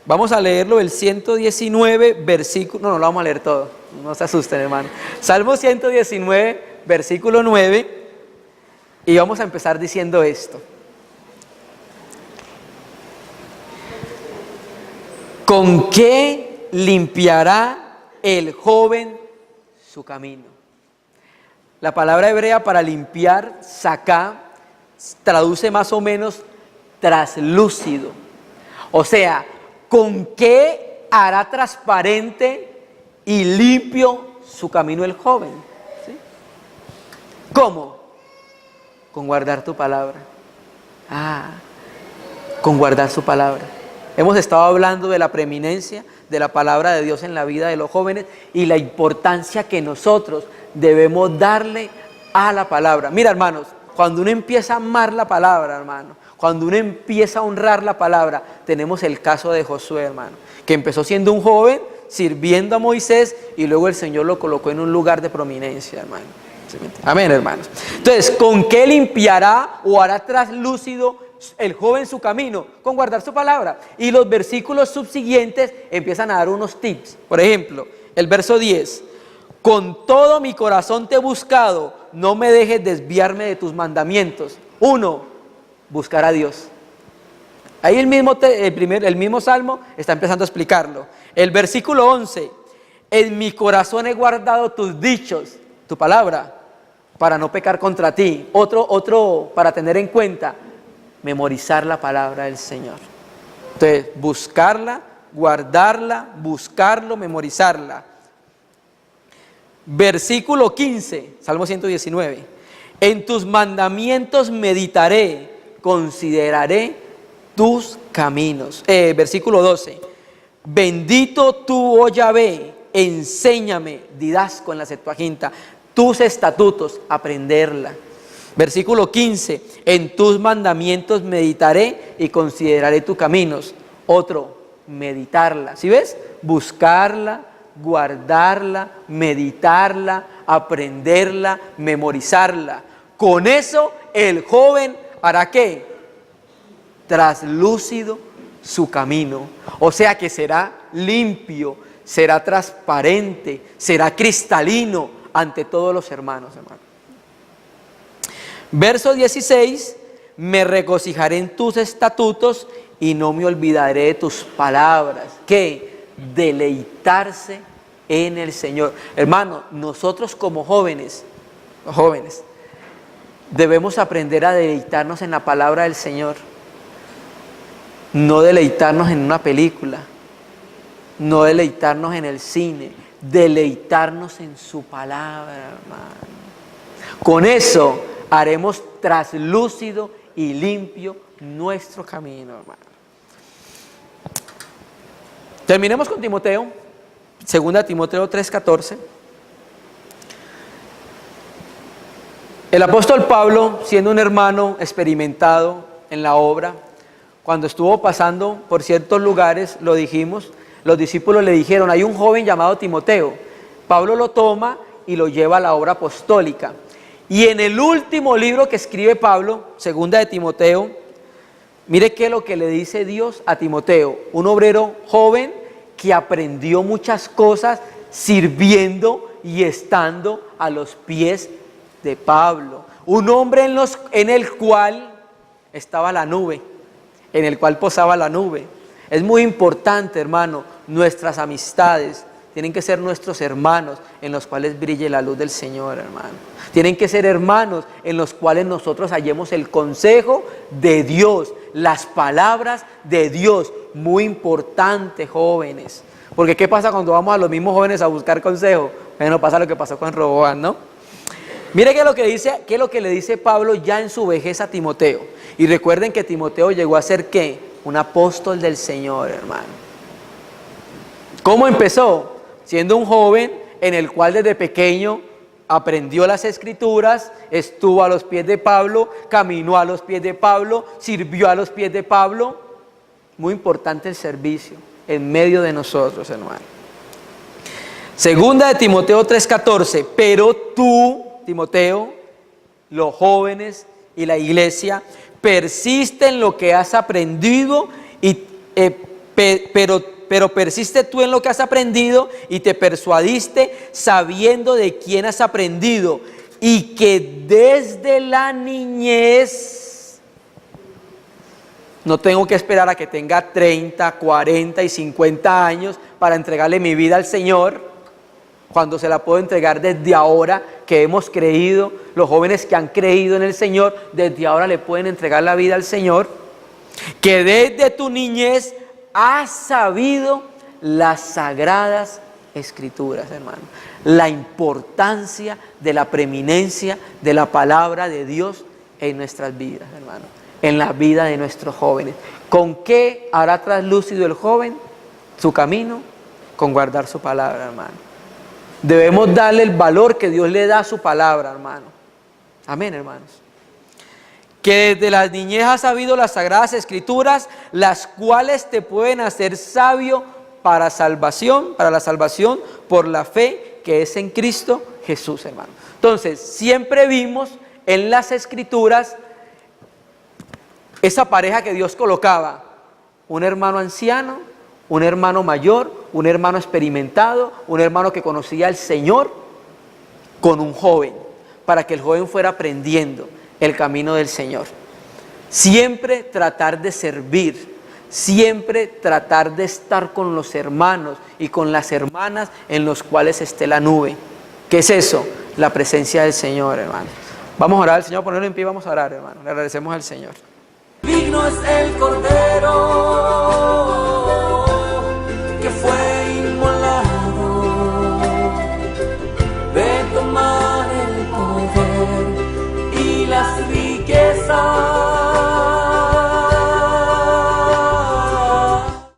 Vamos a leerlo, el 119, versículo, no lo vamos a leer todo, no se asusten, hermano. Salmo 119, versículo 9, y vamos a empezar diciendo esto. ¿Con qué limpiará el joven su camino? La palabra hebrea para limpiar, saká, traduce más o menos traslúcido. O sea, ¿con qué hará transparente y limpio su camino el joven? ¿Sí? ¿Cómo? Con guardar tu palabra. Con guardar su palabra. Hemos estado hablando de la preeminencia de la palabra de Dios en la vida de los jóvenes y la importancia que nosotros debemos darle a la palabra. Mira, hermanos, cuando uno empieza a amar la palabra, hermano, cuando uno empieza a honrar la palabra, tenemos el caso de Josué, hermano, que empezó siendo un joven sirviendo a Moisés y luego el Señor lo colocó en un lugar de prominencia, hermano. Amén, hermanos. Entonces, ¿con qué limpiará o hará traslúcido el joven su camino? Con guardar su palabra. Y los versículos subsiguientes empiezan a dar unos tips. Por ejemplo, el verso 10. Con todo mi corazón te he buscado, no me dejes desviarme de tus mandamientos. 1. Buscar a Dios. Ahí el mismo Salmo está empezando a explicarlo. El versículo 11. En mi corazón he guardado tus dichos, tu palabra, para no pecar contra ti. Otro para tener en cuenta, memorizar la palabra del Señor. Entonces, buscarla, guardarla, buscarlo, memorizarla. Versículo 15, Salmo 119. En tus mandamientos meditaré, consideraré tus caminos. Versículo 12. Bendito tú, oh Yahvé, enséñame, didasco en la Septuaginta, tus estatutos, aprenderla. Versículo 15, en tus mandamientos meditaré y consideraré tus caminos. Otro, meditarla. ¿Sí ves? Buscarla, guardarla, meditarla, aprenderla, memorizarla. Con eso el joven hará ¿qué? Traslúcido su camino. O sea que será limpio, será transparente, será cristalino ante todos los hermanos. Verso 16, me regocijaré en tus estatutos y no me olvidaré de tus palabras. ¿Qué? Deleitarse en el Señor. Hermano, nosotros como jóvenes, debemos aprender a deleitarnos en la palabra del Señor. No deleitarnos en una película, no deleitarnos en el cine, deleitarnos en su palabra, hermano. Con eso haremos traslúcido y limpio nuestro camino, hermano. Terminemos con Timoteo, 2 Timoteo 3:14. El apóstol Pablo, siendo un hermano experimentado en la obra, cuando estuvo pasando por ciertos lugares, lo dijimos, los discípulos le dijeron, hay un joven llamado Timoteo. Pablo lo toma y lo lleva a la obra apostólica. Y en el último libro que escribe Pablo, 2 de Timoteo, mire qué es lo que le dice Dios a Timoteo, un obrero joven que aprendió muchas cosas sirviendo y estando a los pies de Pablo. Un hombre en el cual estaba la nube, en el cual posaba la nube. Es muy importante, hermano, nuestras amistades tienen que ser nuestros hermanos en los cuales brille la luz del Señor, hermano. Tienen que ser hermanos en los cuales nosotros hallemos el consejo de Dios, las palabras de Dios. Muy importante, jóvenes. Porque ¿qué pasa cuando vamos a los mismos jóvenes a buscar consejo? Bueno, pasa lo que pasó con Roboam, ¿no? Mire qué es lo que le dice Pablo ya en su vejez a Timoteo. Y recuerden que Timoteo llegó a ser ¿qué? Un apóstol del Señor, hermano. ¿Cómo empezó? Siendo un joven en el cual desde pequeño aprendió las Escrituras, estuvo a los pies de Pablo, caminó a los pies de Pablo, sirvió a los pies de Pablo. Muy importante el servicio en medio de nosotros, hermano. Segunda de Timoteo 3:14, pero tú, Timoteo, los jóvenes y la iglesia, persiste en lo que has aprendido, pero persiste tú en lo que has aprendido y te persuadiste sabiendo de quién has aprendido y que desde la niñez, no tengo que esperar a que tenga 30, 40 y 50 años para entregarle mi vida al Señor, cuando se la puedo entregar desde ahora que hemos creído. Los jóvenes que han creído en el Señor, desde ahora le pueden entregar la vida al Señor. Que desde tu niñez has sabido las sagradas Escrituras, hermano. La importancia de la preeminencia de la palabra de Dios en nuestras vidas, hermano. En la vida de nuestros jóvenes. ¿Con qué hará traslúcido el joven su camino? Con guardar su palabra, hermano. Debemos darle el valor que Dios le da a su palabra, hermano. Amén, hermanos. Que desde la niñez has sabido las sagradas Escrituras, las cuales te pueden hacer sabio para salvación, para la salvación por la fe que es en Cristo Jesús, hermano. Entonces, siempre vimos en las Escrituras esa pareja que Dios colocaba, un hermano anciano, un hermano mayor, un hermano experimentado, un hermano que conocía al Señor, con un joven, para que el joven fuera aprendiendo el camino del Señor. Siempre tratar de servir, siempre tratar de estar con los hermanos y con las hermanas en los cuales esté la nube. ¿Qué es eso? La presencia del Señor, hermano. Vamos a orar al Señor, ponerlo en pie, vamos a orar, hermano. Le agradecemos al Señor. Digno es el Cordero